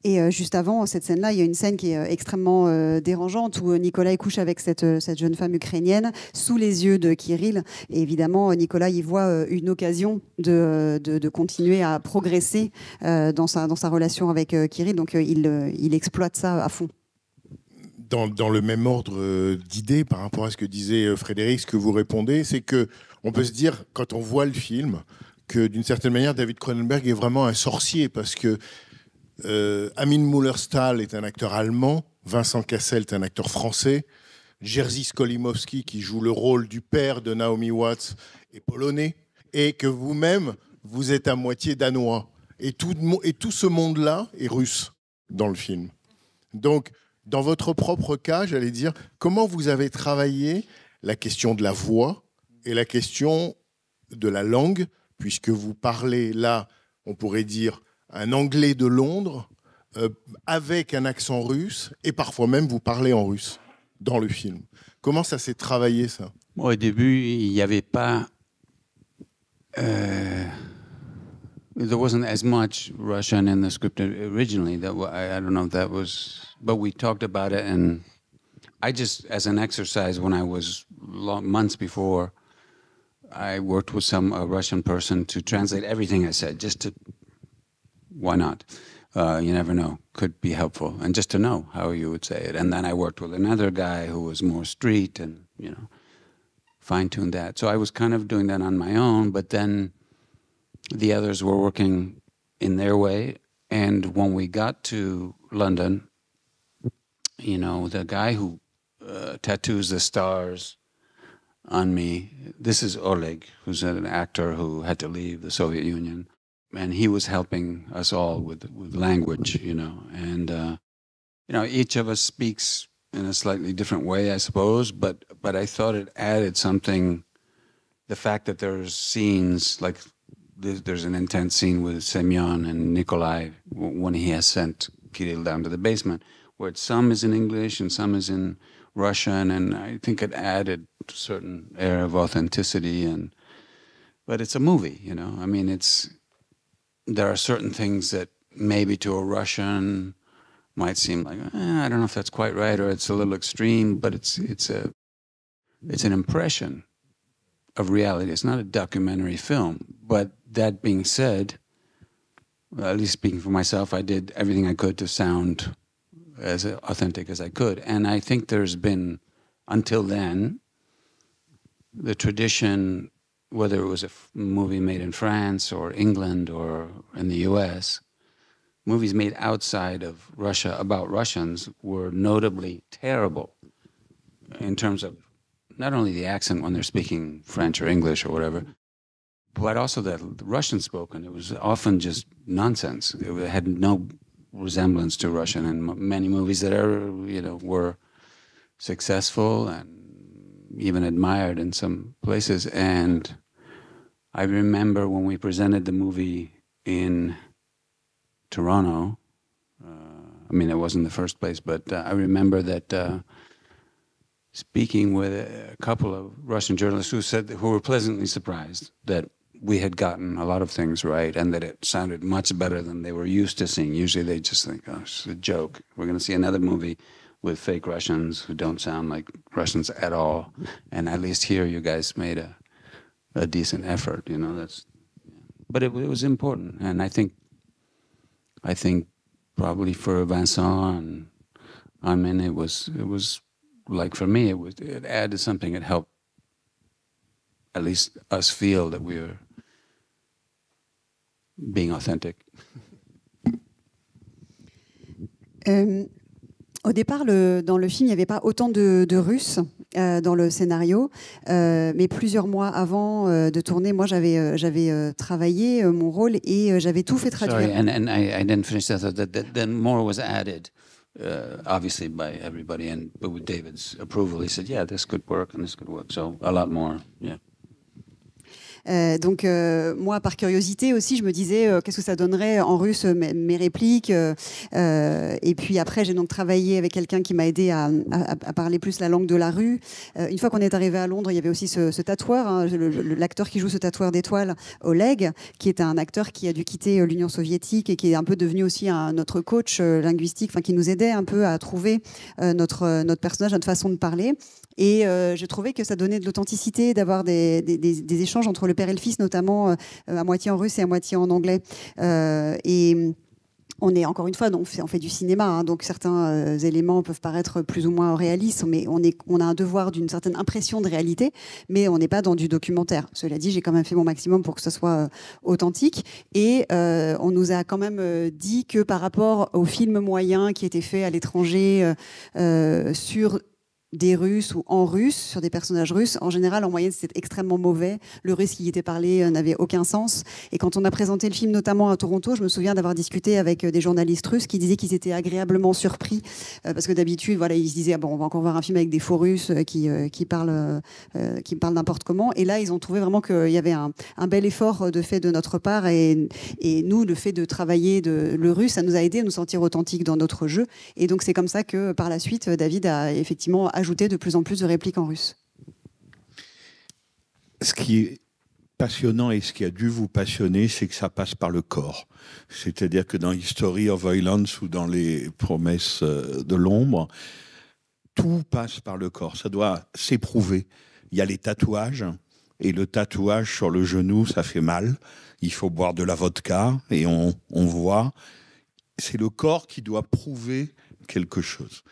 Et juste avant cette scène-là, il y a une scène qui est extrêmement dérangeante où Nicolas couche avec cette jeune femme ukrainienne sous les yeux de Kirill. Et évidemment, Nicolas y voit une occasion de continuer à progresser dans sa relation avec Kirill. Donc il exploite ça à fond. Dans le même ordre d'idées par rapport à ce que disait Frédéric, ce que vous répondez, c'est qu'on peut se dire, quand on voit le film, que d'une certaine manière, David Cronenberg est vraiment un sorcier parce que Amin Muller-Stahl est un acteur allemand, Vincent Cassel est un acteur français, Jerzy Skolimowski, qui joue le rôle du père de Naomi Watts, est polonais, et que vous-même, vous êtes à moitié danois. Et tout ce monde-là est russe dans le film. Donc, dans votre propre cas, j'allais dire, comment vous avez travaillé la question de la voix et la question de la langue, puisque vous parlez là, on pourrait dire, un anglais de Londres avec un accent russe, et parfois même vous parlez en russe dans le film. Comment ça s'est travaillé, ça? Au début, il n'y avait pas... there wasn't as much Russian in the script originally. I don't know if that was... But we talked about it, and I just, as an exercise, when I was months before, I worked with a Russian person to translate everything I said, just to... Why not? You never know. Could be helpful. And just to know how you would say it. And then I worked with another guy who was more street and, you know, fine-tuned that. So I was kind of doing that on my own, but then the others were working in their way. And when we got to London, you know, the guy who tattoos the stars on me, this is Oleg, who's an actor who had to leave the Soviet Union. And he was helping us all with language, you know. And, you know, each of us speaks in a slightly different way, I suppose. But I thought it added something, the fact that there's scenes, like there's an intense scene with Semyon and Nikolai when he has sent Kirill down to the basement, where some is in English and some is in Russian. And I think it added a certain air of authenticity. But it's a movie, you know. I mean, there are certain things that maybe to a Russian might seem like, I don't know if that's quite right or it's a little extreme, but it's an impression of reality. It's not a documentary film. But that being said, at least speaking for myself, I did everything I could to sound as authentic as I could. And I think there's been, until then, the tradition, whether it was a movie made in France or England or in the US, movies made outside of Russia about Russians were notably terrible in terms of not only the accent when they're speaking French or English or whatever, but also the Russian spoken. It was often just nonsense. It had no resemblance to Russian, and many movies that were successful and even admired in some places. And I remember when we presented the movie in Toronto, I mean, it wasn't the first place, but I remember that speaking with a couple of Russian journalists who were pleasantly surprised that we had gotten a lot of things right and that it sounded much better than they were used to seeing. Usually they just think, oh, it's a joke. We're going to see another movie with fake Russians who don't sound like Russians at all. And at least here you guys made a decent effort, you know. But it was important. And I think probably for Vincent and Armin, it was like, for me, it added something. It helped at least us feel that we were being authentic. Au départ, dans le film, il n'y avait pas autant de Russes dans le scénario, mais plusieurs mois avant de tourner, moi j'avais travaillé mon rôle et j'avais tout fait traduire. Sorry, and I didn't finish that. Then more was added obviously by everybody, but with David's approval, he said, yeah, this could work and this could work. So a lot more, yeah. Donc moi, par curiosité aussi, je me disais qu'est-ce que ça donnerait en russe mes répliques. Et puis après, j'ai donc travaillé avec quelqu'un qui m'a aidé à parler plus la langue de la rue. Une fois qu'on est arrivé à Londres, il y avait aussi ce tatoueur, hein, l'acteur qui joue ce tatoueur d'étoiles, Oleg, qui est un acteur qui a dû quitter l'Union soviétique et qui est un peu devenu aussi notre coach linguistique, enfin qui nous aidait un peu à trouver notre personnage, notre façon de parler. Et j'ai trouvé que ça donnait de l'authenticité d'avoir des échanges entre le père et le fils, notamment à moitié en russe et à moitié en anglais. Et on est, encore une fois, on fait du cinéma, hein, donc certains éléments peuvent paraître plus ou moins réalistes, mais on a un devoir d'une certaine impression de réalité, mais on n'est pas dans du documentaire. Cela dit, j'ai quand même fait mon maximum pour que ce soit authentique. Et on nous a quand même dit que par rapport aux films moyens qui étaient faits à l'étranger sur des Russes ou en russe, sur des personnages russes, en général, en moyenne, c'était extrêmement mauvais. Le russe qui y était parlé n'avait aucun sens. Et quand on a présenté le film, notamment à Toronto, je me souviens d'avoir discuté avec des journalistes russes qui disaient qu'ils étaient agréablement surpris, parce que d'habitude, voilà, ils se disaient, ah bon, on va encore voir un film avec des faux Russes qui parlent n'importe comment. Et là, ils ont trouvé vraiment qu'il y avait un bel effort de fait de notre part. Et nous, le fait de travailler le russe, ça nous a aidé à nous sentir authentiques dans notre jeu. Et donc, c'est comme ça que, par la suite, David a effectivement ajouter de plus en plus de répliques en russe. Ce qui est passionnant et ce qui a dû vous passionner, c'est que ça passe par le corps. C'est-à-dire que dans History of Violence ou dans les promesses de l'ombre, tout passe par le corps. Ça doit s'éprouver. Il y a les tatouages, et le tatouage sur le genou, ça fait mal. Il faut boire de la vodka, et on voit. C'est le corps qui doit prouver quelque chose.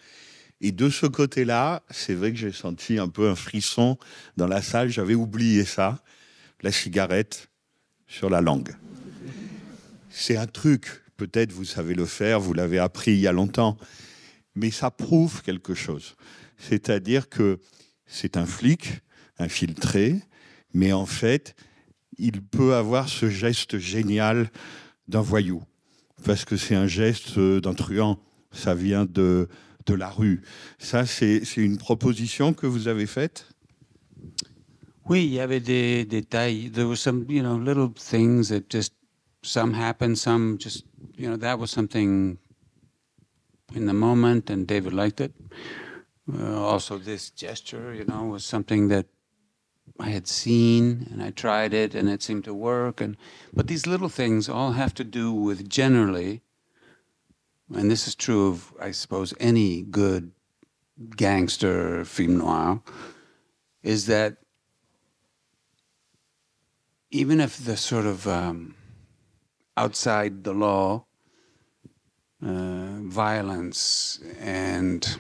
Et de ce côté-là, c'est vrai que j'ai senti un peu un frisson dans la salle. J'avais oublié ça, la cigarette sur la langue. C'est un truc, peut-être vous savez le faire, vous l'avez appris il y a longtemps, mais ça prouve quelque chose. C'est-à-dire que c'est un flic, infiltré, mais en fait, il peut avoir ce geste génial d'un voyou, parce que c'est un geste d'un truand. Ça vient de la rue. Ça, c'est une proposition que vous avez faite? Oui, il y avait des détails. There were some, little things that just, some happened, some just, that was something in the moment, and David liked it. Also, this gesture, was something that I had seen, and I tried it, and it seemed to work. But these little things all have to do with generally, and this is true of, I suppose, any good gangster film noir, is that even if the sort of outside the law violence and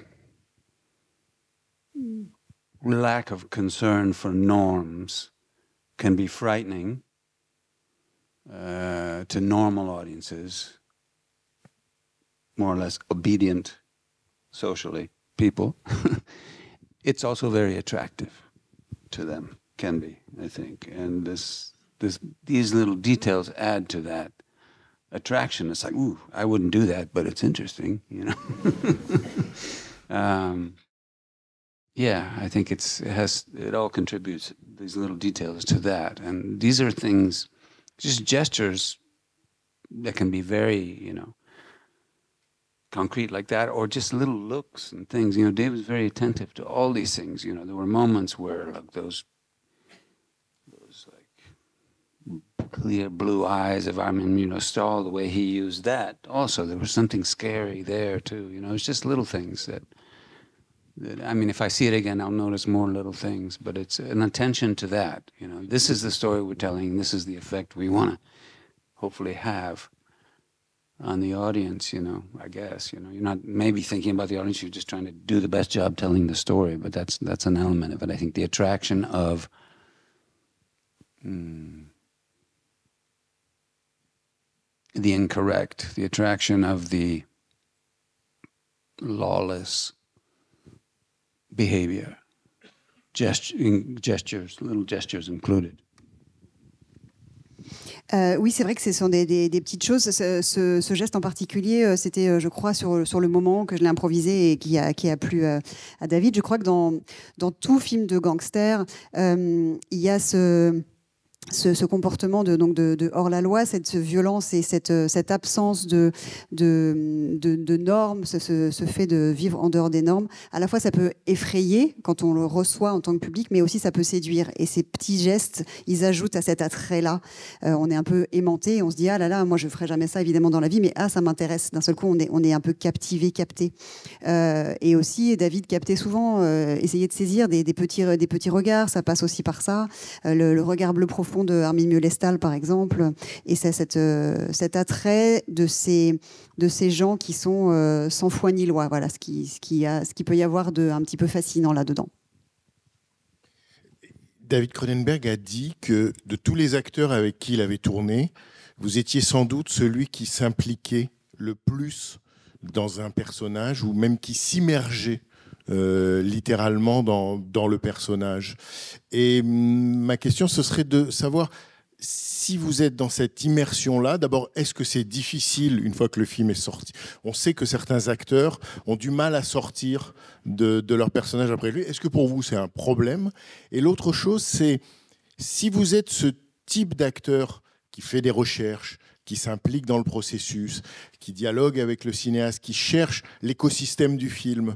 lack of concern for norms can be frightening to normal audiences, more or less obedient socially people, it's also very attractive to them, can be, I think. And these little details add to that attraction. It's like, ooh, I wouldn't do that, but it's interesting, Yeah, I think it all contributes, these little details, to that. And these are things, just gestures that can be very, concrete like that, or just little looks and things. Dave was very attentive to all these things. There were moments where, like, those like clear blue eyes of Armin Stahl, the way he used that. Also, there was something scary there too. It's just little things that I mean, if I see it again, I'll notice more little things. But it's an attention to that. This is the story we're telling. This is the effect we want to hopefully have on the audience, I guess, you're not maybe thinking about the audience, you're just trying to do the best job telling the story, but that's an element of it. I think the attraction of the incorrect, the attraction of the lawless behavior, gestures, little gestures included. Oui, c'est vrai que ce sont des petites choses. Ce geste en particulier, c'était, je crois, sur le moment que je l'ai improvisé et qui a plu à David. Je crois que dans tout film de gangster, il y a ce comportement de hors-la-loi, cette violence et cette absence de normes, ce fait de vivre en dehors des normes. À la fois, ça peut effrayer quand on le reçoit en tant que public, mais aussi ça peut séduire. Et ces petits gestes, ils ajoutent à cet attrait-là. On est un peu aimanté, on se dit « Ah là là, moi je ne ferai jamais ça évidemment dans la vie, mais ah, ça m'intéresse ». D'un seul coup, on est un peu captivé, capté. Et aussi, David captait souvent, essayait de saisir des petits regards, ça passe aussi par ça. Le regard bleu profond de Armin Muehlestal, par exemple, et c'est cet attrait de ces gens qui sont sans foi ni loi. Voilà ce qui peut y avoir un petit peu fascinant là-dedans. David Cronenberg a dit que de tous les acteurs avec qui il avait tourné, vous étiez sans doute celui qui s'impliquait le plus dans un personnage ou même qui s'immergeait littéralement dans le personnage. Et ma question, ce serait de savoir si vous êtes dans cette immersion-là. D'abord, est-ce que c'est difficile une fois que le film est sorti? On sait que certains acteurs ont du mal à sortir de leur personnage après lui. Est-ce que pour vous, c'est un problème? Et l'autre chose, c'est si vous êtes ce type d'acteur qui fait des recherches, qui s'implique dans le processus, qui dialogue avec le cinéaste, qui cherche l'écosystème du film,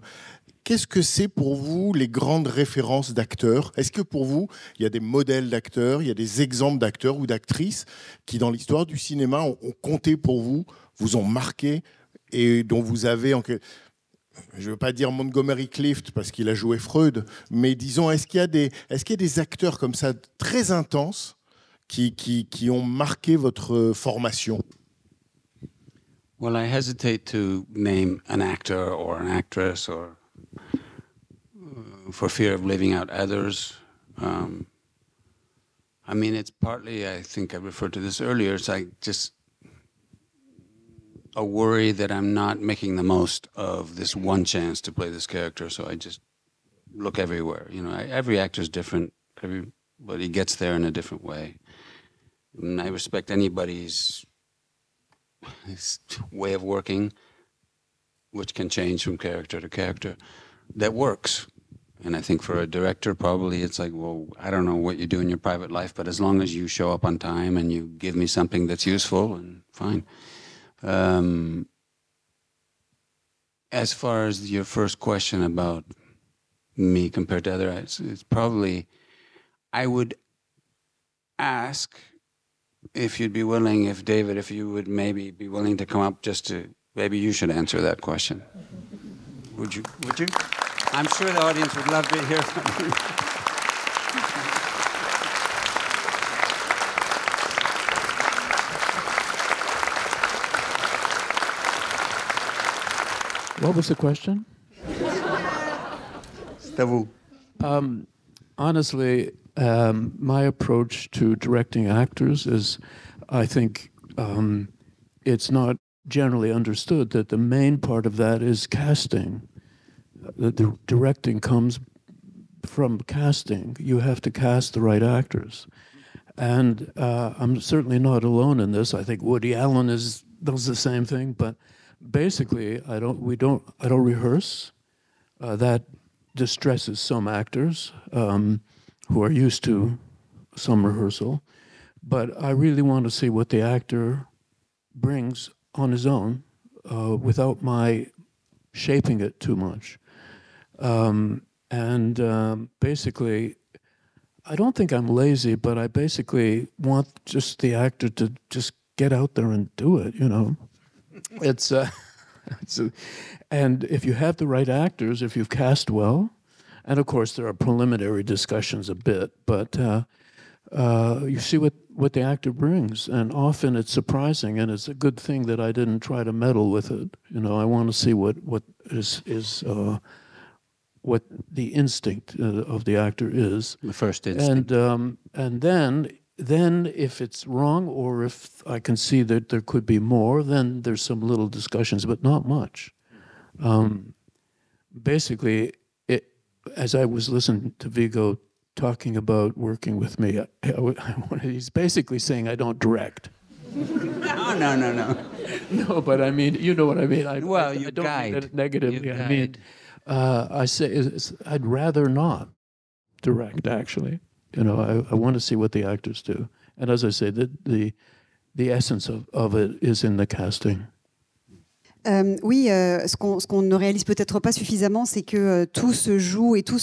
qu'est-ce que c'est pour vous les grandes références d'acteurs? Est-ce que pour vous, il y a des modèles d'acteurs, il y a des exemples d'acteurs ou d'actrices qui, dans l'histoire du cinéma, ont compté pour vous, vous ont marqué et dont vous avez... Je ne veux pas dire Montgomery Clift parce qu'il a joué Freud, mais disons, est-ce qu'il y a des acteurs comme ça très intenses qui ont marqué votre formation? Well, I hesitate to name an actor or an actress or for fear of leaving out others. I mean, it's partly, I think I referred to this earlier, it's like just a worry that I'm not making the most of this one chance to play this character, so I just look everywhere. You know, every actor's different, everybody gets there in a different way. And I respect anybody's way of working, which can change from character to character, that works. And I think for a director, probably it's like, well, I don't know what you do in your private life, but as long as you show up on time and you give me something that's useful, and fine. As far as your first question about me compared to other actors, it's probably, I would ask if you'd be willing, if David, if you would maybe be willing to come up just to, maybe you should answer that question. Would you? I'm sure the audience would love to hear from you. What was the question? C'est à vous. Honestly, my approach to directing actors is, I think it's not generally understood that the main part of that is casting. The directing comes from casting. You have to cast the right actors. And I'm certainly not alone in this. I think Woody Allen does the same thing, but basically I don't rehearse. That distresses some actors who are used to some rehearsal. But I really want to see what the actor brings on his own without my shaping it too much. Basically, I don't think I'm lazy, but I basically want just the actor to just get out there and do it, you know. And if you have the right actors, if you've cast well, and of course there are preliminary discussions a bit, but you see what the actor brings, and often it's surprising, and it's a good thing that I didn't try to meddle with it. You know, I want to see what is what the instinct of the actor is. The first instinct. And then if it's wrong, or if I can see that there could be more, then there's some little discussions, but not much. Basically, as I was listening to Viggo talking about working with me. He's basically saying I don't direct. No. No, but I mean, you know what I mean. I You don't guide. mean it negatively. You I mean, I say I'd rather not direct. Actually, you know, I want to see what the actors do, and as I say, the essence of it is in the casting. Oui, ce qu'on ne réalise peut-être pas suffisamment, c'est que tout se joue et tout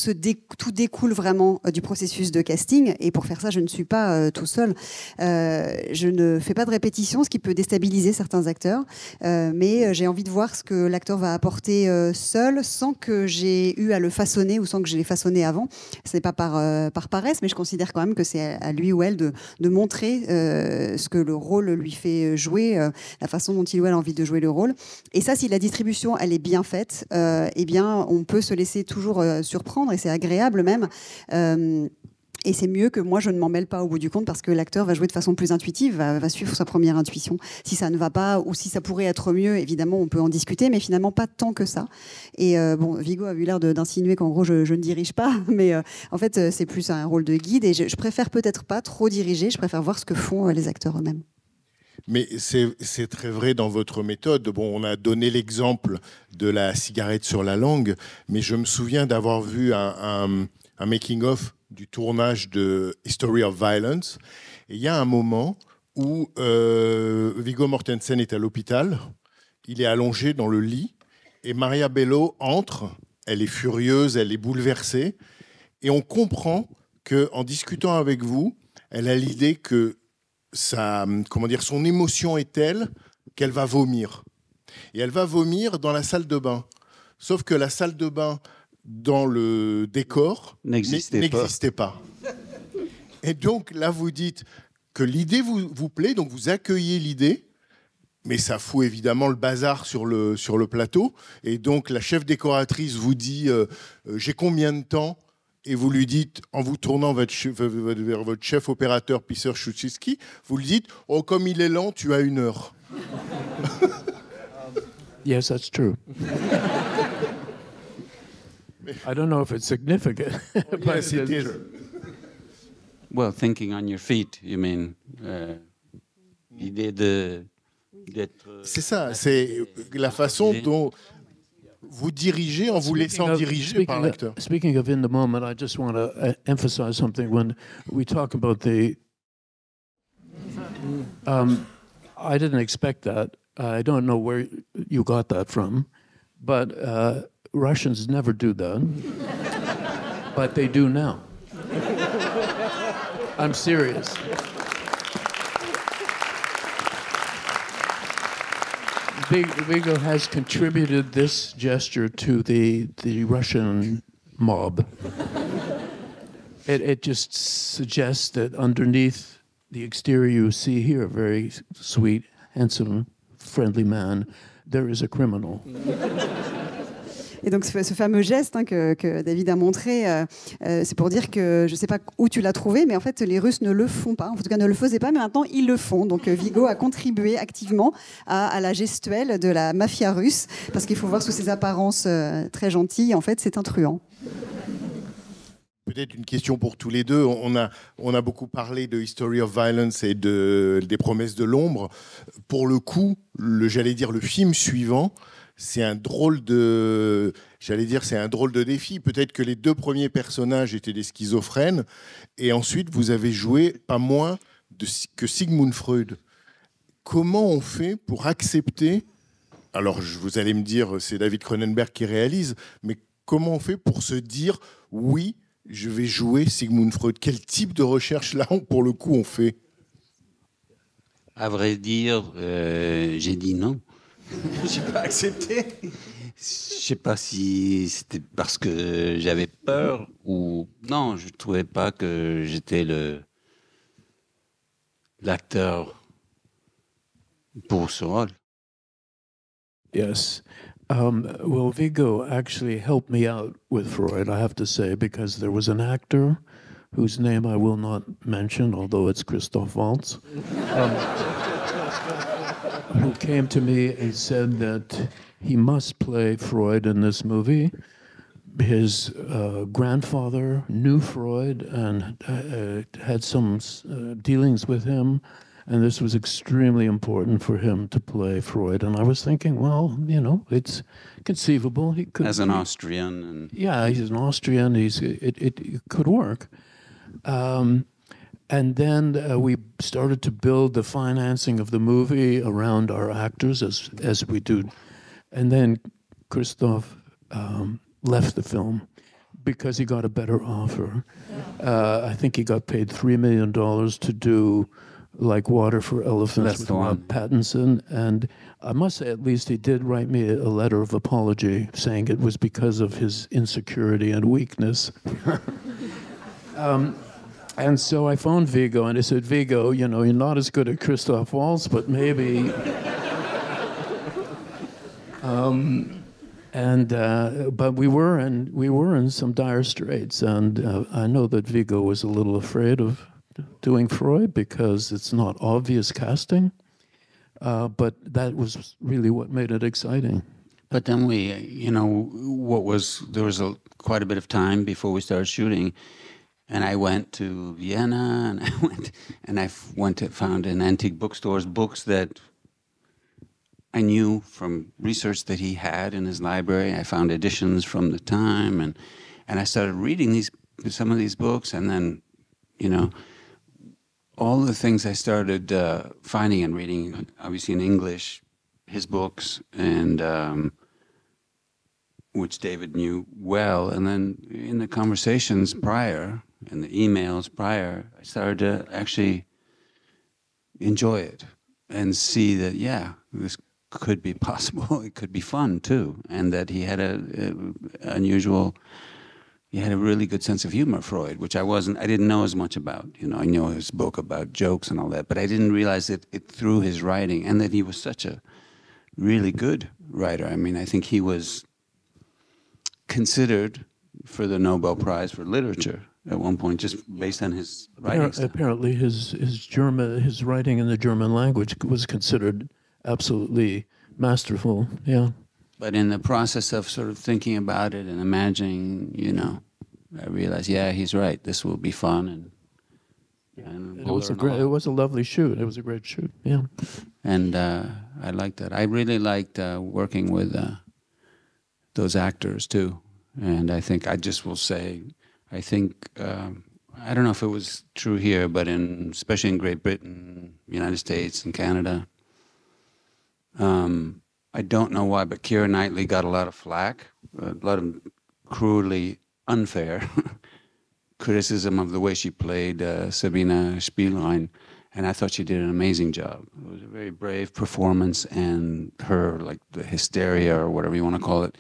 découle vraiment du processus de casting. Et pour faire ça, je ne suis pas tout seul. Je ne fais pas de répétition, ce qui peut déstabiliser certains acteurs. Mais j'ai envie de voir ce que l'acteur va apporter seul, sans que j'ai eu à le façonner ou sans que je l'ai façonné avant. Ce n'est pas par paresse, mais je considère quand même que c'est à lui ou elle de montrer ce que le rôle lui fait jouer, la façon dont il ou elle a envie de jouer le rôle. Et ça, si la distribution elle est bien faite, eh bien, on peut se laisser toujours surprendre et c'est agréable même. Et c'est mieux que moi, je ne m'en mêle pas au bout du compte parce que l'acteur va jouer de façon plus intuitive, va suivre sa première intuition. Si ça ne va pas ou si ça pourrait être mieux, évidemment, on peut en discuter, mais finalement pas tant que ça. Et bon, Viggo a eu l'air d'insinuer qu'en gros, je ne dirige pas, mais en fait, c'est plus un rôle de guide et je préfère peut-être pas trop diriger, je préfère voir ce que font les acteurs eux-mêmes. Mais c'est très vrai dans votre méthode. Bon, on a donné l'exemple de la cigarette sur la langue, mais je me souviens d'avoir vu un making-of du tournage de History of Violence. Et il y a un moment où Viggo Mortensen est à l'hôpital, il est allongé dans le lit, et Maria Bello entre, elle est furieuse, elle est bouleversée, et on comprend qu'en discutant avec vous, elle a l'idée que son émotion est telle qu'elle va vomir. Et elle va vomir dans la salle de bain. Sauf que la salle de bain, dans le décor, n'existait pas. Et donc là, vous dites que l'idée vous plaît, donc vous accueillez l'idée, mais ça fout évidemment le bazar sur le plateau. Et donc la chef décoratrice vous dit « J'ai combien de temps ?» Et vous lui dites, en vous tournant vers votre chef opérateur, Pisser Schuchiski, vous lui dites « Oh, comme il est lent, tu as 1 heure. » Yes, that's true. I don't know if it's significant. But yes, it is. Well, thinking on your feet, you mean l'idée d'être... C'est ça, c'est la façon dont vous dirigez en vous laissant diriger par l'acteur. Speaking of in the moment, I just want to emphasize something. When we talk about the... I didn't expect that. I don't know where you got that from, but Russians never do that. But they do now. I'm serious. Viggo has contributed this gesture to the Russian mob. It just suggests that underneath the exterior you see here, a very sweet, handsome, friendly man, there is a criminal. Et donc ce fameux geste que David a montré, c'est pour dire que je ne sais pas où tu l'as trouvé, mais en fait les Russes ne le font pas, en tout cas ne le faisaient pas, mais maintenant ils le font. Donc Viggo a contribué activement à la gestuelle de la mafia russe, parce qu'il faut voir sous ses apparences très gentilles, en fait c'est un truand. Peut-être une question pour tous les deux. On a beaucoup parlé de History of Violence et des promesses de l'ombre. Pour le coup, le film suivant, c'est un drôle de défi. Peut-être que les 2 premiers personnages étaient des schizophrènes, et ensuite vous avez joué pas moins que Sigmund Freud. Comment on fait pour accepter, alors vous allez me dire c'est David Cronenberg qui réalise, mais comment on fait pour se dire oui, je vais jouer Sigmund Freud? Quel type de recherche là pour le coup on fait? À vrai dire, j'ai dit non. J'ai pas accepté. Je sais pas si c'était parce que j'avais peur ou non, je trouvais pas que j'étais l'acteur pour ce rôle. Yes. Well, Viggo actually helped me out with Freud, I have to say, because there was an actor whose name I will not mention, although it's Christoph Waltz, who came to me and said that he must play Freud in this movie his grandfather knew Freud and had some dealings with him, and this was extremely important for him to play Freud. And I was thinking, well, you know, it's conceivable. He could, as an Austrian. And yeah, he's an Austrian. It could work. And then we started to build the financing of the movie around our actors, as we do. And then Christoph left the film because he got a better offer. I think he got paid $3 million to do Like Water for Elephants with Rob Pattinson. And I must say, at least he did write me a letter of apology saying it was because of his insecurity and weakness. And so I phoned Viggo and I said, Viggo, you know, you're not as good at Christoph Waltz, but maybe... but we were in some dire straits, and I know that Viggo was a little afraid of doing Freud because it's not obvious casting, but that was really what made it exciting. But then we, you know, there was quite a bit of time before we started shooting, and I went to Vienna, and I found in antique bookstores books that I knew from research that he had in his library. I found editions from the time, and I started reading some of these books, and then, you know, all the things I started finding and reading, obviously in English, his books, and which David knew well, and then in the conversations prior, in the emails prior, I started to actually enjoy it and see that, yeah, this could be possible. It could be fun too, and that he had he had a really good sense of humor, Freud, which I didn't know as much about. You know, I know his book about jokes and all that, but I didn't realize it through his writing, and that he was such a really good writer. I mean, I think he was considered for the Nobel Prize for Literature at one point, just based on his writing style. Apparently, his writing in the German language was considered absolutely masterful, yeah. But in the process of sort of thinking about it and imagining, you know, I realized, yeah, he's right. This will be fun, and it was a lovely shoot. It was a great shoot, yeah. And I liked that. I really liked working with those actors too. And I think I just will say, I think I don't know if it was true here, but especially in Great Britain, United States, and Canada. I don't know why, but Keira Knightley got a lot of flack, a lot of crudely unfair criticism of the way she played Sabina Spielrein, and I thought she did an amazing job. It was a very brave performance, and her, like, the hysteria or whatever you want to call it,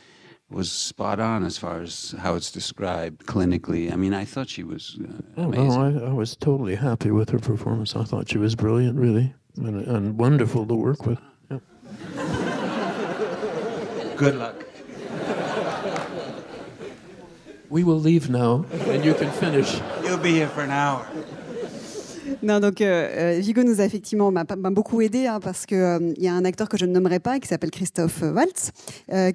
was spot on as far as how it's described clinically. I mean, I thought she was amazing. No, I was totally happy with her performance. I thought she was brilliant, really, and wonderful to work with. Yeah. Good luck. We will leave now, and you can finish. You'll be here for an hour. Non, donc Viggo nous a effectivement m'a beaucoup aidé, hein, parce que y a un acteur que je ne nommerai pas qui s'appelle Christoph Waltz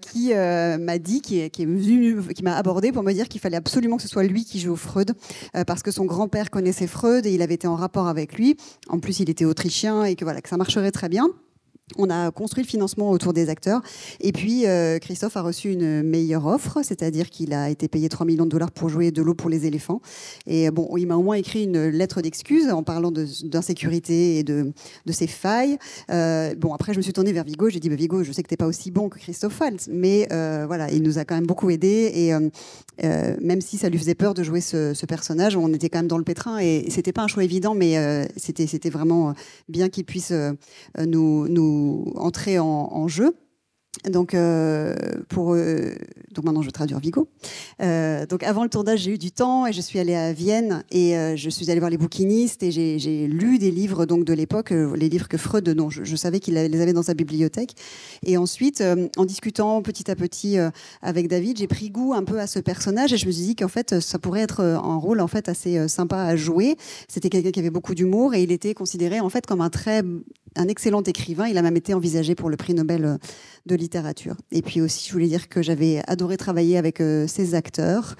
qui m'a dit, qui m'a abordé pour me dire qu'il fallait absolument que ce soit lui qui joue Freud, parce que son grand-père connaissait Freud et il avait été en rapport avec lui. En plus, il était autrichien et que voilà, que ça marcherait très bien. On a construit le financement autour des acteurs. Et puis, Christophe a reçu une meilleure offre, c'est-à-dire qu'il a été payé $3 millions pour jouer De l'eau pour les éléphants. Et bon, il m'a au moins écrit une lettre d'excuse en parlant d'insécurité et de ses failles. Bon, après, je me suis tournée vers Viggo. J'ai dit, Viggo, je sais que tu n'es pas aussi bon que Christophe Waltz, mais voilà, il nous a quand même beaucoup aidés. Et même si ça lui faisait peur de jouer ce personnage, on était quand même dans le pétrin. Et c'était pas un choix évident, mais c'était vraiment bien qu'il puisse nous entrer en jeu. Donc maintenant je vais traduire Viggo. Donc avant le tournage, j'ai eu du temps et je suis allée à Vienne et je suis allée voir les bouquinistes et j'ai lu des livres donc de l'époque, les livres que Freud, dont je savais qu'il les avait dans sa bibliothèque. Et ensuite, en discutant petit à petit avec David, j'ai pris goût un peu à ce personnage et je me suis dit qu'en fait ça pourrait être un rôle en fait assez sympa à jouer. C'était quelqu'un qui avait beaucoup d'humour et il était considéré en fait comme un très un excellent écrivain. Il a même été envisagé pour le prix Nobel de littérature. Et puis aussi, je voulais dire que j'avais adoré travailler avec ses acteurs.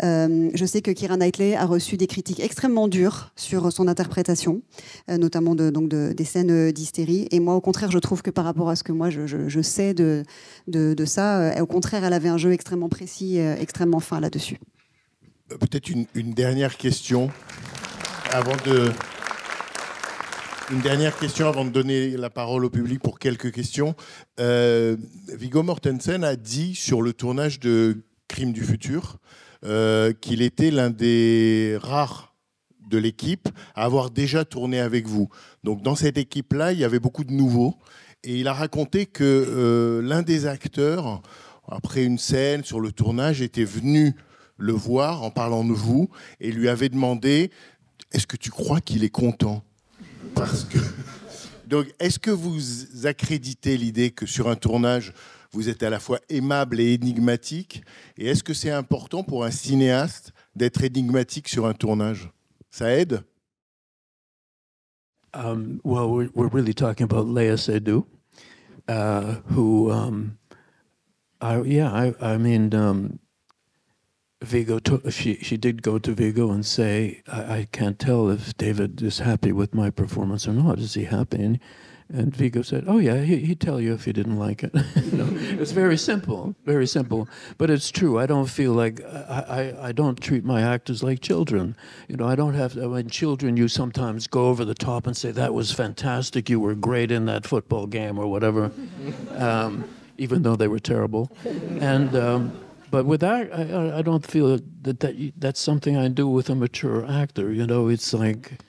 Je sais que Keira Knightley a reçu des critiques extrêmement dures sur son interprétation, notamment des scènes d'hystérie. Et moi, au contraire, je trouve que par rapport à ce que moi je sais de ça, au contraire, elle avait un jeu extrêmement précis, extrêmement fin là-dessus. Peut-être une dernière question avant de... Une dernière question avant de donner la parole au public pour quelques questions. Viggo Mortensen a dit sur le tournage de Crimes du futur qu'il était l'un des rares de l'équipe à avoir déjà tourné avec vous. Donc dans cette équipe-là, il y avait beaucoup de nouveaux. Et il a raconté que l'un des acteurs, après une scène sur le tournage, était venu le voir en parlant de vous et lui avait demandé « Est-ce que tu crois qu'il est content ?» Parce que... Donc, est-ce que vous accréditez l'idée que sur un tournage, vous êtes à la fois aimable et énigmatique? Et est-ce que c'est important pour un cinéaste d'être énigmatique sur un tournage? Ça aide? Well, we're really talking about Léa Seydoux, who, I mean, Viggo, she did go to Viggo and say, I can't tell if David is happy with my performance or not. Is he happy? And Viggo said, oh yeah, he'd tell you if he didn't like it. You know, it's very simple, but it's true. I don't feel like, I don't treat my actors like children. You know, I don't have, when children, you sometimes go over the top and say, that was fantastic, you were great in that football game or whatever, even though they were terrible. And, but with that, I don't feel that's something I do with a mature actor. You know, it's like,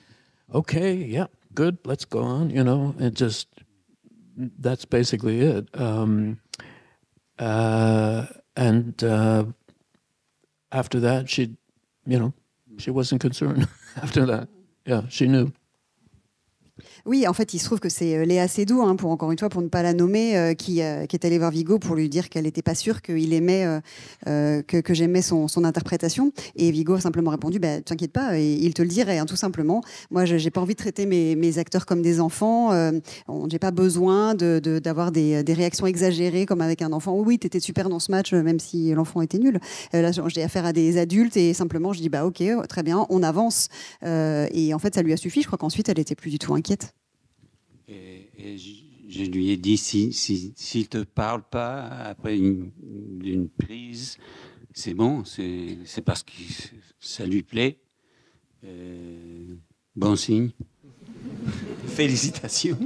okay, yeah, good, let's go on. You know, and just that's basically it. After that, she wasn't concerned. After that, yeah, she knew. Oui, en fait, il se trouve que c'est Léa Seydoux, pour ne pas la nommer, qui est allée voir Viggo pour lui dire qu'elle n'était pas sûre qu'il aimait, que j'aimais son interprétation. Et Viggo a simplement répondu, t'inquiète pas, il te le dirait, tout simplement. Moi, j'ai pas envie de traiter mes acteurs comme des enfants. J'ai pas besoin d'avoir des réactions exagérées comme avec un enfant. Oui, t'étais super dans ce match, même si l'enfant était nul. Là, j'ai affaire à des adultes et simplement, je dis, ok, très bien, on avance. Et en fait, ça lui a suffi. Je crois qu'ensuite, elle était plus du tout inquiète. Et je lui ai dit, s'il te parle pas après une prise, c'est bon, c'est parce que ça lui plaît. Bon signe. Félicitations.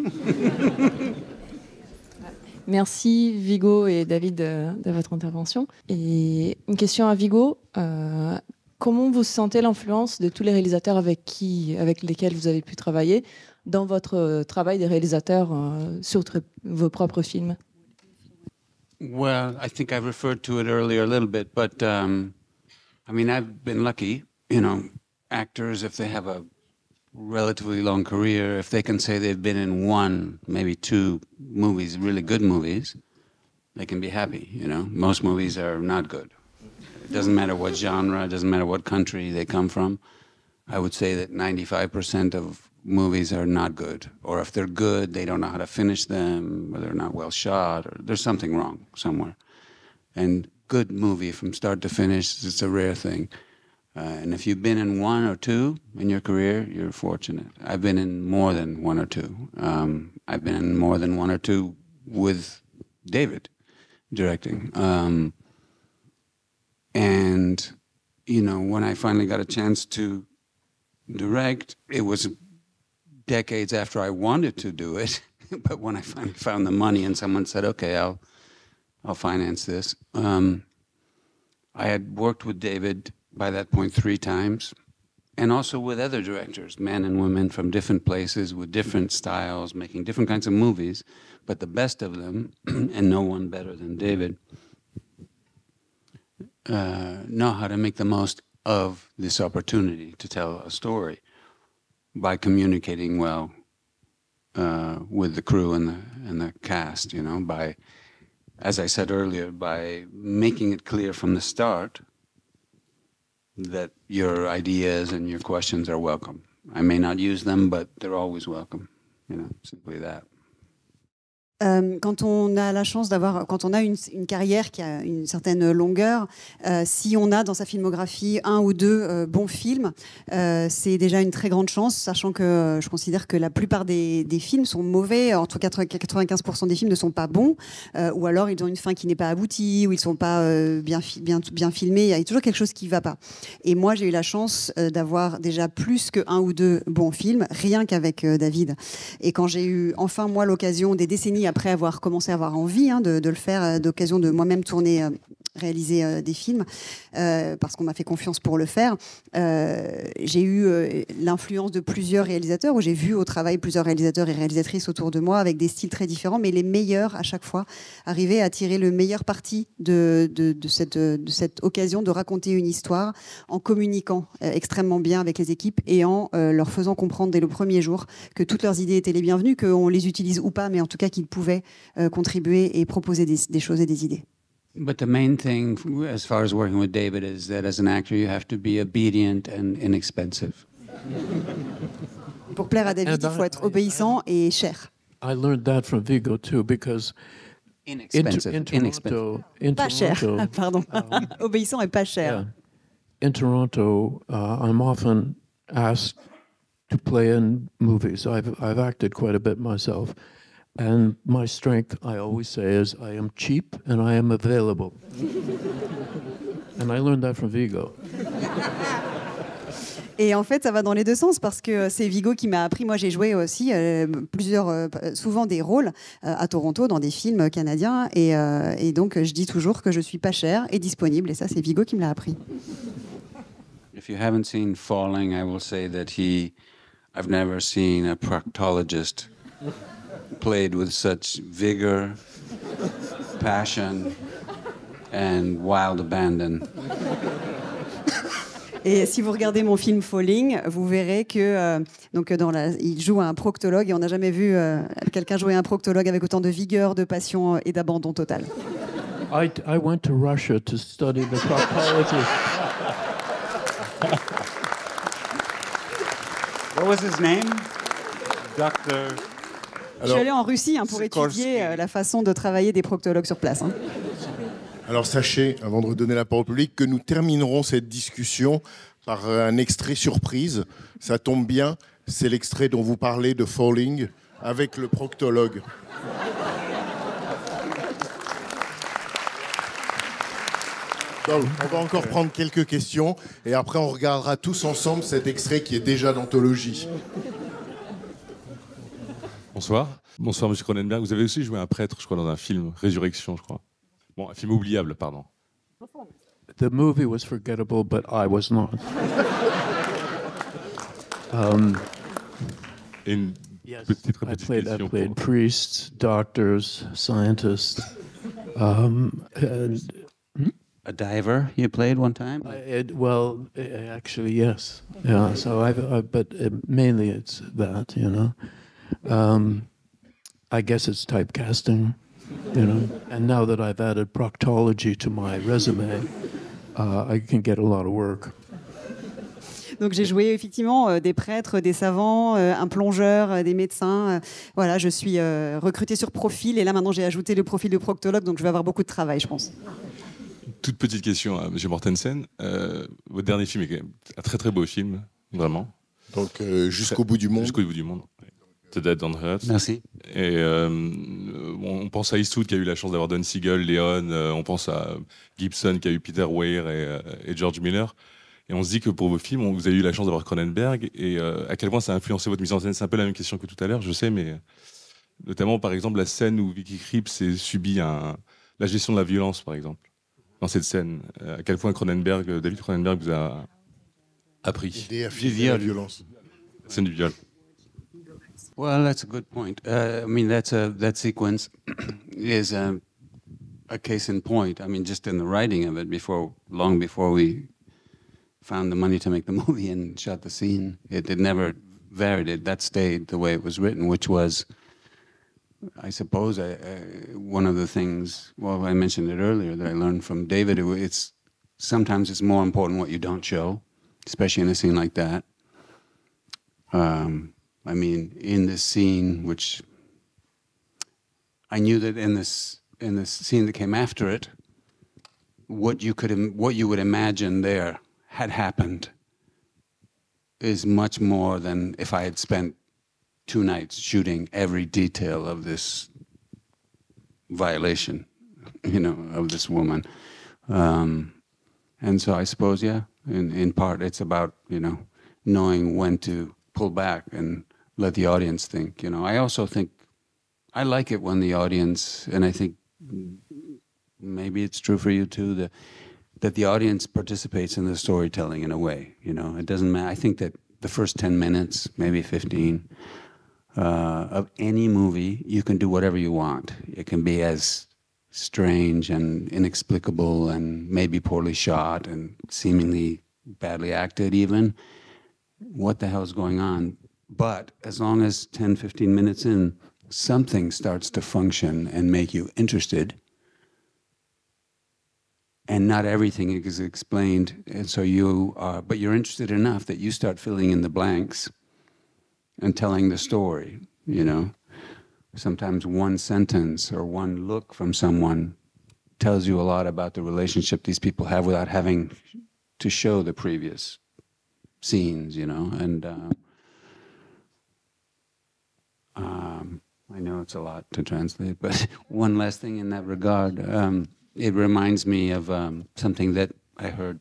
Merci Viggo et David de votre intervention. Et une question à Viggo. Comment vous sentez l'influence de tous les réalisateurs avec lesquels vous avez pu travailler dans votre travail de réalisateur sur vos propres films? Well, I think I referred to it earlier a little bit, but I mean, I've been lucky, you know, actors, if they have a relatively long career, if they can say they've been in one, maybe two movies, really good movies, they can be happy, you know. Most movies are not good. It doesn't matter what genre, it doesn't matter what country they come from. I would say that 95% of movies are not good. Or if they're good, they don't know how to finish them, or they're not well shot, or there's something wrong somewhere. And good movie from start to finish, it's a rare thing. And if you've been in one or two in your career, you're fortunate. I've been in more than one or two. I've been in more than one or two with David directing. And, you know, when I finally got a chance to direct, it was decades after I wanted to do it. But when I finally found the money and someone said, okay, I'll finance this. I had worked with David by that point 3 times, and also with other directors, men and women from different places with different styles, making different kinds of movies, but the best of them, and no one better than David, know how to make the most of this opportunity to tell a story by communicating well with the crew and the cast, you know, by, as I said earlier, by making it clear from the start that your ideas and your questions are welcome. I may not use them, but they're always welcome. simply that. Quand on a la chance quand on a une carrière qui a une certaine longueur, si on a dans sa filmographie un ou deux bons films, c'est déjà une très grande chance, sachant que je considère que la plupart des films sont mauvais, entre 95% des films ne sont pas bons, ou alors ils ont une fin qui n'est pas aboutie, ou ils ne sont pas bien filmés, il y a toujours quelque chose qui ne va pas. Et moi, j'ai eu la chance d'avoir déjà plus que un ou deux bons films, rien qu'avec David. Et quand j'ai eu enfin, moi, l'occasion, des décennies après avoir commencé à avoir envie de le faire, d'occasion de moi-même tourner, réaliser des films, parce qu'on m'a fait confiance pour le faire, j'ai eu l'influence de plusieurs réalisateurs, où j'ai vu au travail plusieurs réalisateurs et réalisatrices autour de moi avec des styles très différents, mais les meilleurs à chaque fois, arriver à tirer le meilleur parti de cette occasion de raconter une histoire en communiquant extrêmement bien avec les équipes et en leur faisant comprendre dès le premier jour que toutes leurs idées étaient les bienvenues, qu'on les utilise ou pas, mais en tout cas qu'ils pouvaient contribuer et proposer des choses et des idées. But the main thing, as far as working with David, is that as an actor, you have to be obedient and inexpensive. Pour plaire à David, il faut être obéissant et cher. I learned that from Viggo too, because inexpensive. Pas cher, pardon. Obéissant et pas cher. Yeah. In Toronto, I'm often asked to play in movies. I've acted quite a bit myself. And my strength, I always say, is I am cheap and I am available. And I learned that from Viggo. Et en fait, ça va dans les deux sens, parce que c'est Viggo qui m'a appris. Moi, j'ai joué aussi souvent des rôles à Toronto dans des films canadiens. Et donc, je dis toujours que je suis pas chère et disponible. Et ça, c'est Viggo qui me l'a appris. If you haven't seen Falling, I will say that I've never seen a proctologist played with such vigor, passion, and wild abandon. Et si vous regardez mon film Falling, vous verrez que il joue un proctologue, et on n'a jamais vu quelqu'un jouer un proctologue avec autant de vigueur, de passion et d'abandon total. I went to Russia to study the proctology. What was his name? Doctor. Je suis allée en Russie pour étudier la façon de travailler des proctologues sur place. Alors sachez, avant de redonner la parole au public, que nous terminerons cette discussion par un extrait surprise. Ça tombe bien, c'est l'extrait dont vous parlez de Falling avec le proctologue. Donc, on va encore prendre quelques questions et après on regardera tous ensemble cet extrait qui est déjà d'anthologie. Bonsoir. Bonsoir, monsieur Cronenberg. Vous avez aussi joué un prêtre, je crois, dans un film, Résurrection, je crois. Bon, un film oubliable, pardon. The movie was forgettable, but I was not. Une petite répétition. I played priests, doctors, scientists. A diver you played one time? Actually, yes. Yeah. So but mainly it's that, you know. I guess it's typecasting, you know. And now that I've added proctology to my resume, I can get a lot of work. Donc j'ai joué effectivement des prêtres, des savants, un plongeur, des médecins. Voilà, je suis recrutée sur profil, et là maintenant j'ai ajouté le profil de proctologue, donc je vais avoir beaucoup de travail, je pense. Toute petite question à monsieur Mortensen. Votre dernier film est un très très beau film, vraiment. Donc Jusqu'au bout du monde. Jusqu'au bout du monde. The Dead Don't Hurt. Merci. Et on pense à Eastwood qui a eu la chance d'avoir Don Siegel, Léon, on pense à Gibson qui a eu Peter Weir et George Miller. Et on se dit que pour vos films, vous avez eu la chance d'avoir Cronenberg, et à quel point ça a influencé votre mise en scène. C'est un peu la même question que tout à l'heure, je sais, mais notamment par exemple la scène où Vicky Krieps subit la gestion de la violence, par exemple. Dans cette scène, à quel point David Cronenberg vous a appris. Aider à la violence. La scène du viol. Well, that's a good point. I mean, that sequence is a case in point. I mean, just in the writing of it, long before we found the money to make the movie and shot the scene, it never varied. That stayed the way it was written, which was, I suppose, one of the things. Well, I mentioned it earlier that I learned from David. Sometimes it's more important what you don't show, especially in a scene like that. I mean, in the scene, which I knew that in the scene that came after it, what you would imagine there had happened is much more than if I had spent 2 nights shooting every detail of this violation, of this woman. And so I suppose, yeah, in part it's about, knowing when to pull back and let the audience think. I also think, I like it when the audience, and I think maybe it's true for you too, that the audience participates in the storytelling in a way. It doesn't matter. I think that the first 10 minutes, maybe 15, of any movie, you can do whatever you want. It can be as strange and inexplicable and maybe poorly shot and seemingly badly acted even. What the hell's going on? But as long as 10, 15 minutes in, something starts to function and make you interested, and not everything is explained, and so but you're interested enough that you start filling in the blanks and telling the story, Sometimes one sentence or one look from someone tells you a lot about the relationship these people have without having to show the previous scenes, and I know it's a lot to translate, but one last thing in that regard, it reminds me of something that I heard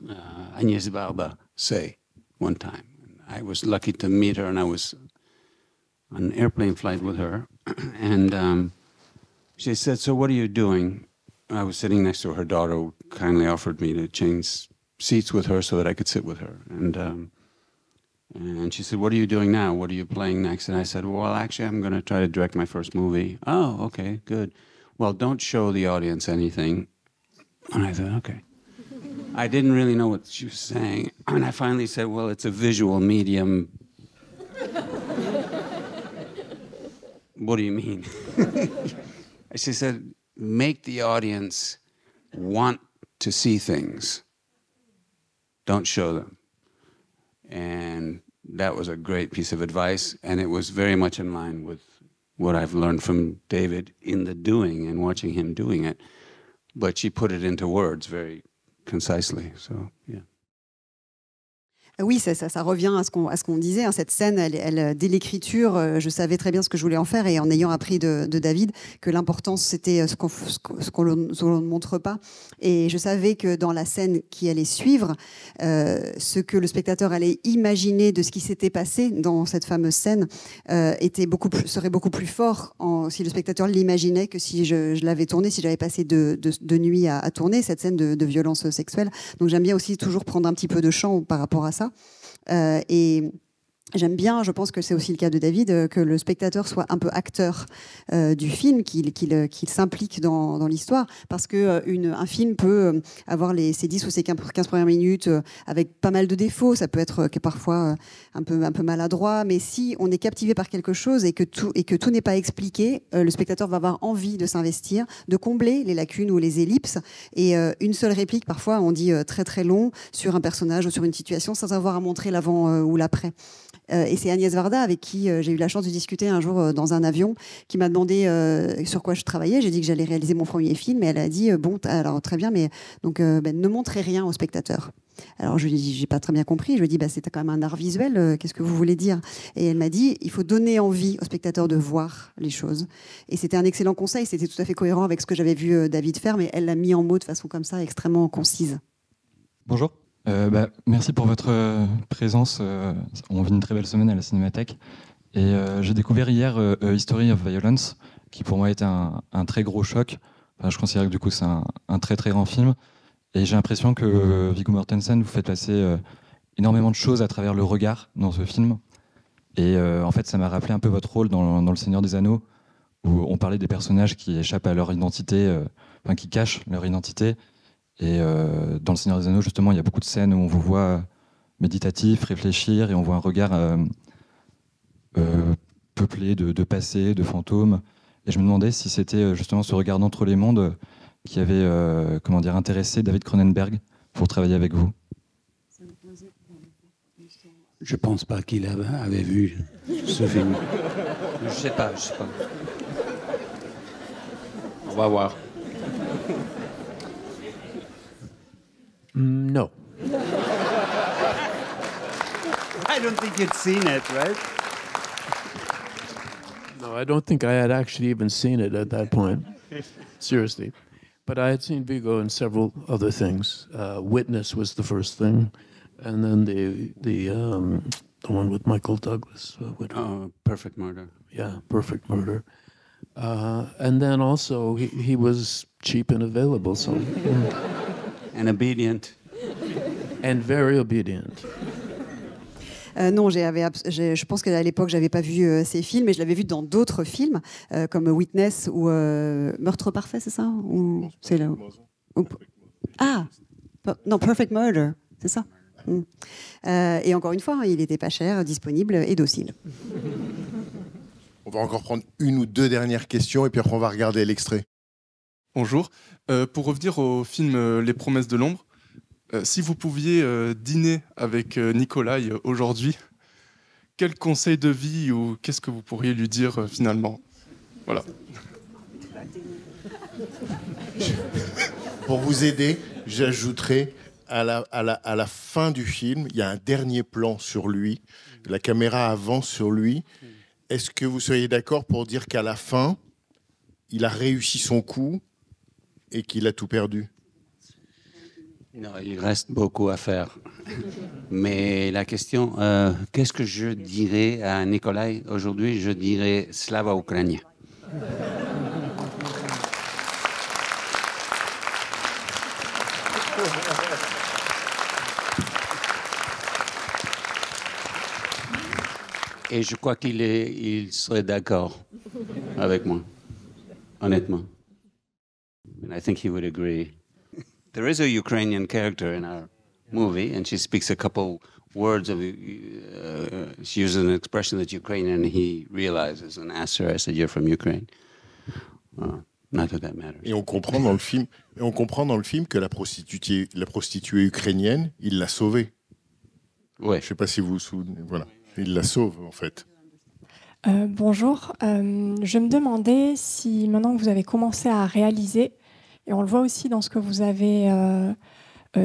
Agnès Varda say one time. I was lucky to meet her, and I was on an airplane flight with her, and she said, "So what are you doing?" I was sitting next to her. Her daughter kindly offered me to change seats with her so that I could sit with her, and she said, "What are you doing now? What are you playing next?" And I said, "Well, actually, I'm going to try to direct my first movie." "Oh, okay, good. Well, don't show the audience anything." And I said, "Okay." I didn't really know what she was saying, and I finally said, "Well, it's a visual medium." "What do you mean?" She said, "Make the audience want to see things. Don't show them." And that was a great piece of advice, and it was very much in line with what I've learned from David in the doing and watching him doing it. But she put it into words very concisely, so yeah. Oui, ça revient à ce qu'on disait. Cette scène, dès l'écriture, je savais très bien ce que je voulais en faire, et en ayant appris de David que l'importance, c'était ce qu'on ne montre pas. Et je savais que dans la scène qui allait suivre, ce que le spectateur allait imaginer de ce qui s'était passé dans cette fameuse scène serait beaucoup plus fort si le spectateur l'imaginait que si je l'avais tourné, si j'avais passé de nuit à tourner cette scène de violence sexuelle. Donc j'aime bien aussi toujours prendre un petit peu de champ par rapport à ça. Et j'aime bien, je pense que c'est aussi le cas de David, que le spectateur soit un peu acteur du film, qu'il s'implique dans l'histoire, parce qu'un film peut avoir ses 10 ou ses 15 premières minutes avec pas mal de défauts, ça peut être parfois un peu maladroit, mais si on est captivé par quelque chose et que tout n'est pas expliqué, le spectateur va avoir envie de s'investir, de combler les lacunes ou les ellipses, et une seule réplique, parfois on dit très très long, sur un personnage ou sur une situation, sans avoir à montrer l'avant ou l'après. Et c'est Agnès Varda, avec qui j'ai eu la chance de discuter un jour dans un avion, qui m'a demandé sur quoi je travaillais. J'ai dit que j'allais réaliser mon premier film, et elle a dit bon, alors très bien, mais donc ne montrez rien au spectateur. Alors je lui ai dit, j'ai pas très bien compris. Je lui ai dit, c'est quand même un art visuel, qu'est-ce que vous voulez dire? Et elle m'a dit, il faut donner envie au spectateur de voir les choses. Et c'était un excellent conseil, c'était tout à fait cohérent avec ce que j'avais vu David faire, mais elle l'a mis en mots de façon comme ça, extrêmement concise. Bonjour. Merci pour votre présence. On vit une très belle semaine à la Cinémathèque. Et j'ai découvert hier History of Violence, qui pour moi était un très gros choc. Enfin, je considère que du coup c'est un très très grand film. Et j'ai l'impression que Viggo Mortensen vous fait passer énormément de choses à travers le regard dans ce film. Et en fait, ça m'a rappelé un peu votre rôle dans Le Seigneur des Anneaux, où on parlait des personnages qui échappent à leur identité, qui cachent leur identité. Et dans Le Seigneur des Anneaux, justement, il y a beaucoup de scènes où on vous voit méditatif, réfléchir, et on voit un regard peuplé de passé, de fantômes. Et je me demandais si c'était justement ce regard d'entre les mondes qui avait intéressé David Cronenberg pour travailler avec vous. Je pense pas qu'il avait vu ce film. Je sais pas. On va voir. No. I don't think you'd seen it, right? No, I don't think I had actually even seen it at that point. Seriously. But I had seen Viggo in several other things. Witness was the first thing. And then the one with Michael Douglas. Perfect Murder. Yeah, Perfect Murder. And then also he was cheap and available, so. And obedient. And very obedient. Non, je pense qu'à l'époque, j'avais pas vu ces films, mais je l'avais vu dans d'autres films, comme Witness ou Meurtre parfait, c'est ça ou c'est là non, Perfect Murder, c'est ça. Et encore une fois, il était pas cher, disponible et docile. On va encore prendre une ou deux dernières questions et puis après on va regarder l'extrait. Bonjour. Pour revenir au film Les Promesses de l'ombre, si vous pouviez dîner avec Nikolai aujourd'hui, quel conseil de vie ou qu'est-ce que vous pourriez lui dire finalement? Voilà. Pour vous aider, j'ajouterai à la fin du film, il y a un dernier plan sur lui. La caméra avance sur lui. Est-ce que vous seriez d'accord pour dire qu'à la fin, il a réussi son coup et qu'il a tout perdu? Non, il reste beaucoup à faire. Mais la question, qu'est-ce que je dirais à Nikolai aujourd'hui? Je dirais Slava Ukraine. Et je crois qu'il serait d'accord avec moi, honnêtement. And I think he would agree. There is a Ukrainian character in our movie, and she speaks a couple words of. She uses an expression that's Ukrainian, and he realizes and asks her, I said, "You're from Ukraine." Not that that matters. Et on comprend dans le film que la prostituée ukrainienne, il l'a sauvée. Ouais. Je ne sais pas si vous vous souvenez. Voilà, il la sauve en fait. Bonjour. Je me demandais si maintenant que vous avez commencé à réaliser, et on le voit aussi dans ce que vous avez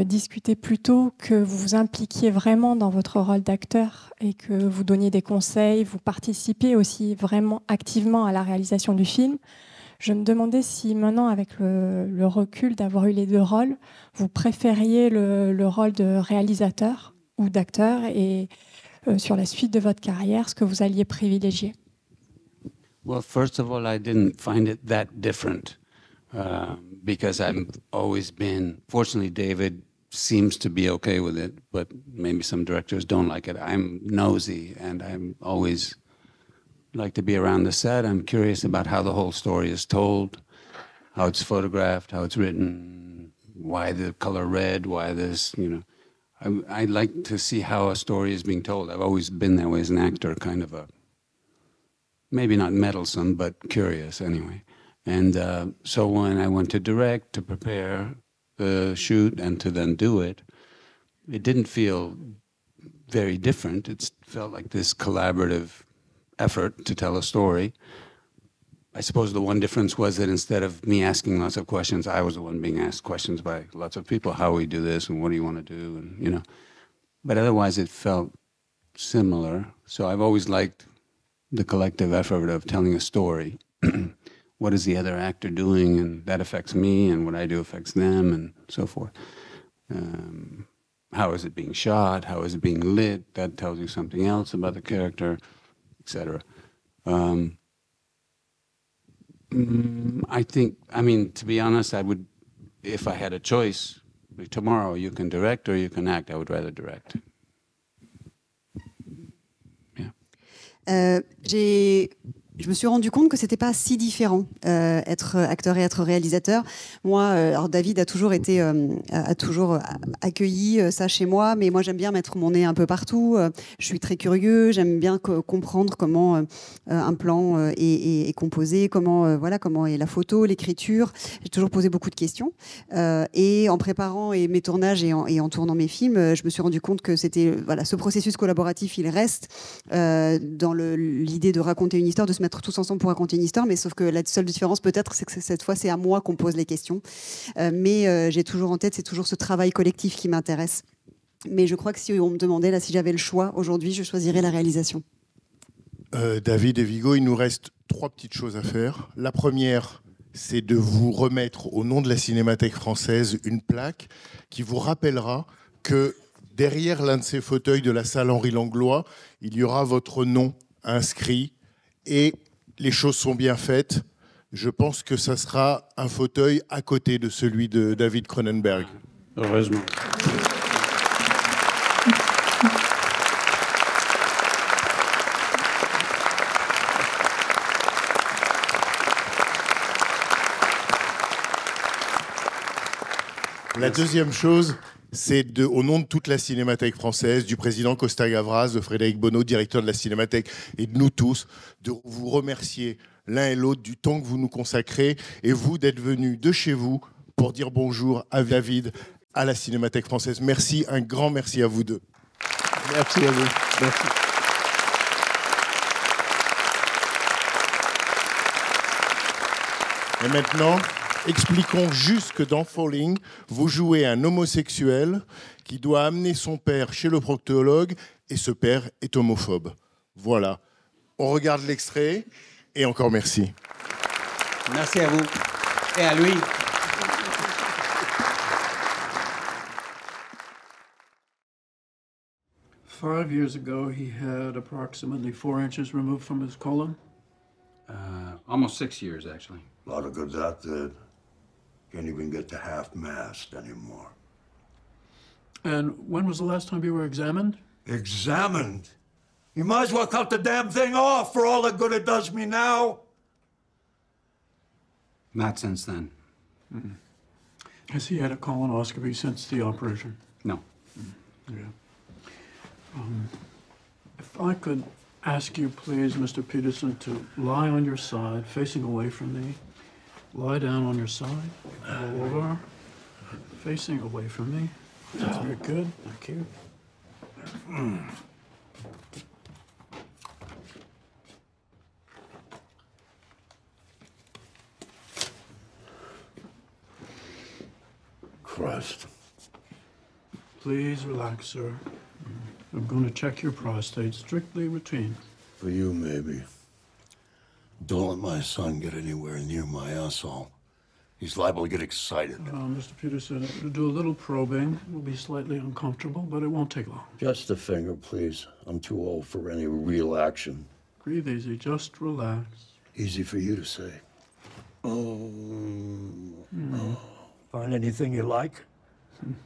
discuté plus tôt, que vous vous impliquiez vraiment dans votre rôle d'acteur et que vous donniez des conseils, vous participiez aussi vraiment activement à la réalisation du film. Je me demandais si maintenant, avec le recul d'avoir eu les deux rôles, vous préfériez le rôle de réalisateur ou d'acteur et sur la suite de votre carrière, ce que vous alliez privilégier. Well, first of all, I didn't find it that different. Because I've always been, fortunately, David seems to be okay with it, but maybe some directors don't like it. I'm nosy, and I'm always like to be around the set. I'm curious about how the whole story is told, how it's photographed, how it's written, why the color red, why this, I like to see how a story is being told. I've always been that way as an actor, kind of maybe not meddlesome, but curious anyway. And so when I went to direct, to prepare the shoot and to then do it, it didn't feel very different. It felt like this collaborative effort to tell a story. I suppose the one difference was that instead of me asking lots of questions, I was the one being asked questions by lots of people. How we do this and what do you want to do? And, But otherwise it felt similar. So I've always liked the collective effort of telling a story. What is the other actor doing, and that affects me, and what I do affects them, and so forth. How is it being shot? How is it being lit? That tells you something else about the character, etc. I think, to be honest, I would, if I had a choice, tomorrow you can direct or you can act, I would rather direct. je me suis rendu compte que c'était pas si différent être acteur et être réalisateur. Moi, alors David a toujours accueilli ça chez moi, mais moi j'aime bien mettre mon nez un peu partout. Je suis très curieux, j'aime bien comprendre comment un plan est composé, comment est la photo, l'écriture. J'ai toujours posé beaucoup de questions. Et en préparant mes tournages et en tournant mes films, je me suis rendu compte que c'était ce processus collaboratif, il reste dans l'idée de raconter une histoire, de se mettre tous ensemble pour raconter une histoire, mais sauf que la seule différence peut-être c'est que cette fois c'est à moi qu'on pose les questions, mais j'ai toujours en tête, c'est toujours ce travail collectif qui m'intéresse. Mais je crois que si on me demandait là si j'avais le choix aujourd'hui, je choisirais la réalisation. David et Viggo, il nous reste 3 petites choses à faire. La première, c'est de vous remettre au nom de la Cinémathèque française une plaque qui vous rappellera que derrière l'un de ces fauteuils de la salle Henri Langlois, il y aura votre nom inscrit et les choses sont bien faites. Je pense que ça sera un fauteuil à côté de celui de David Cronenberg. Heureusement. La deuxième chose, c'est au nom de toute la Cinémathèque française, du président Costa Gavras, de Frédéric Bonneau, directeur de la Cinémathèque, et de nous tous, de vous remercier l'un et l'autre du temps que vous nous consacrez, et vous d'être venus de chez vous pour dire bonjour à David, à la Cinémathèque française. Merci, un grand merci à vous deux. Merci à vous. Merci. Et maintenant, expliquons juste que dans Falling, vous jouez un homosexuel qui doit amener son père chez le proctologue et ce père est homophobe. Voilà. On regarde l'extrait et encore merci. Merci à vous et à lui. Five years ago, he had approximately 4 inches removed from his colon. Almost 6 years, actually. A lot of good that did. Can't even get to half-mast anymore. And when was the last time you were examined? Examined? You might as well cut the damn thing off for all the good it does me now. Not since then. Mm-hmm. Has he had a colonoscopy since the operation? No. Yeah. If I could ask you, please, Mr. Peterson, to lie on your side, facing away from me. Lie down on your side, roll over, facing away from me. That's very good, thank you. Christ. Please relax, sir. I'm going to check your prostate, strictly routine. For you, maybe. Don't let my son get anywhere near my asshole. He's liable to get excited. Mr. Peterson, to do a little probing will be slightly uncomfortable, but it won't take long. Just a finger, please. I'm too old for any real action. Breathe easy, just relax. Easy for you to say. Find anything you like?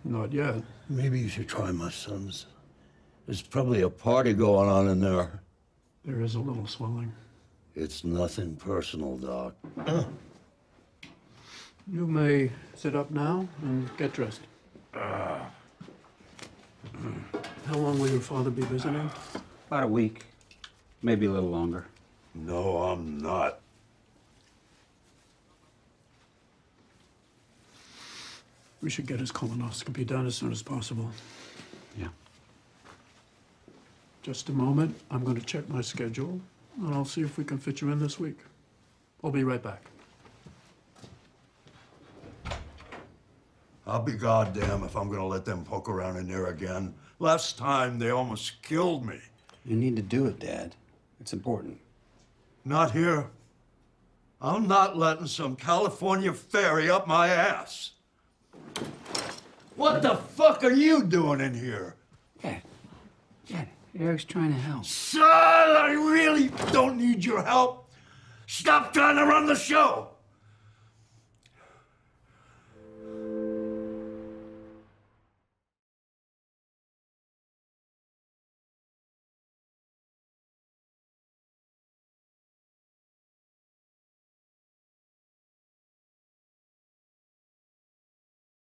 Not yet. Maybe you should try my son's. There's probably a party going on in there. There is a little swelling. It's nothing personal, Doc. You may sit up now and get dressed. How long will your father be visiting? About a week. Maybe a little longer. No, I'm not. We should get his colonoscopy done as soon as possible. Yeah. Just a moment. I'm going to check my schedule, and I'll see if we can fit you in this week. I'll be right back. I'll be goddamn if I'm gonna let them poke around in there again. Last time, they almost killed me. You need to do it, Dad. It's important. Not here. I'm not letting some California fairy up my ass. What the fuck are you doing in here? Dad, Eric's trying to help. Son, I really don't need your help. Stop trying to run the show.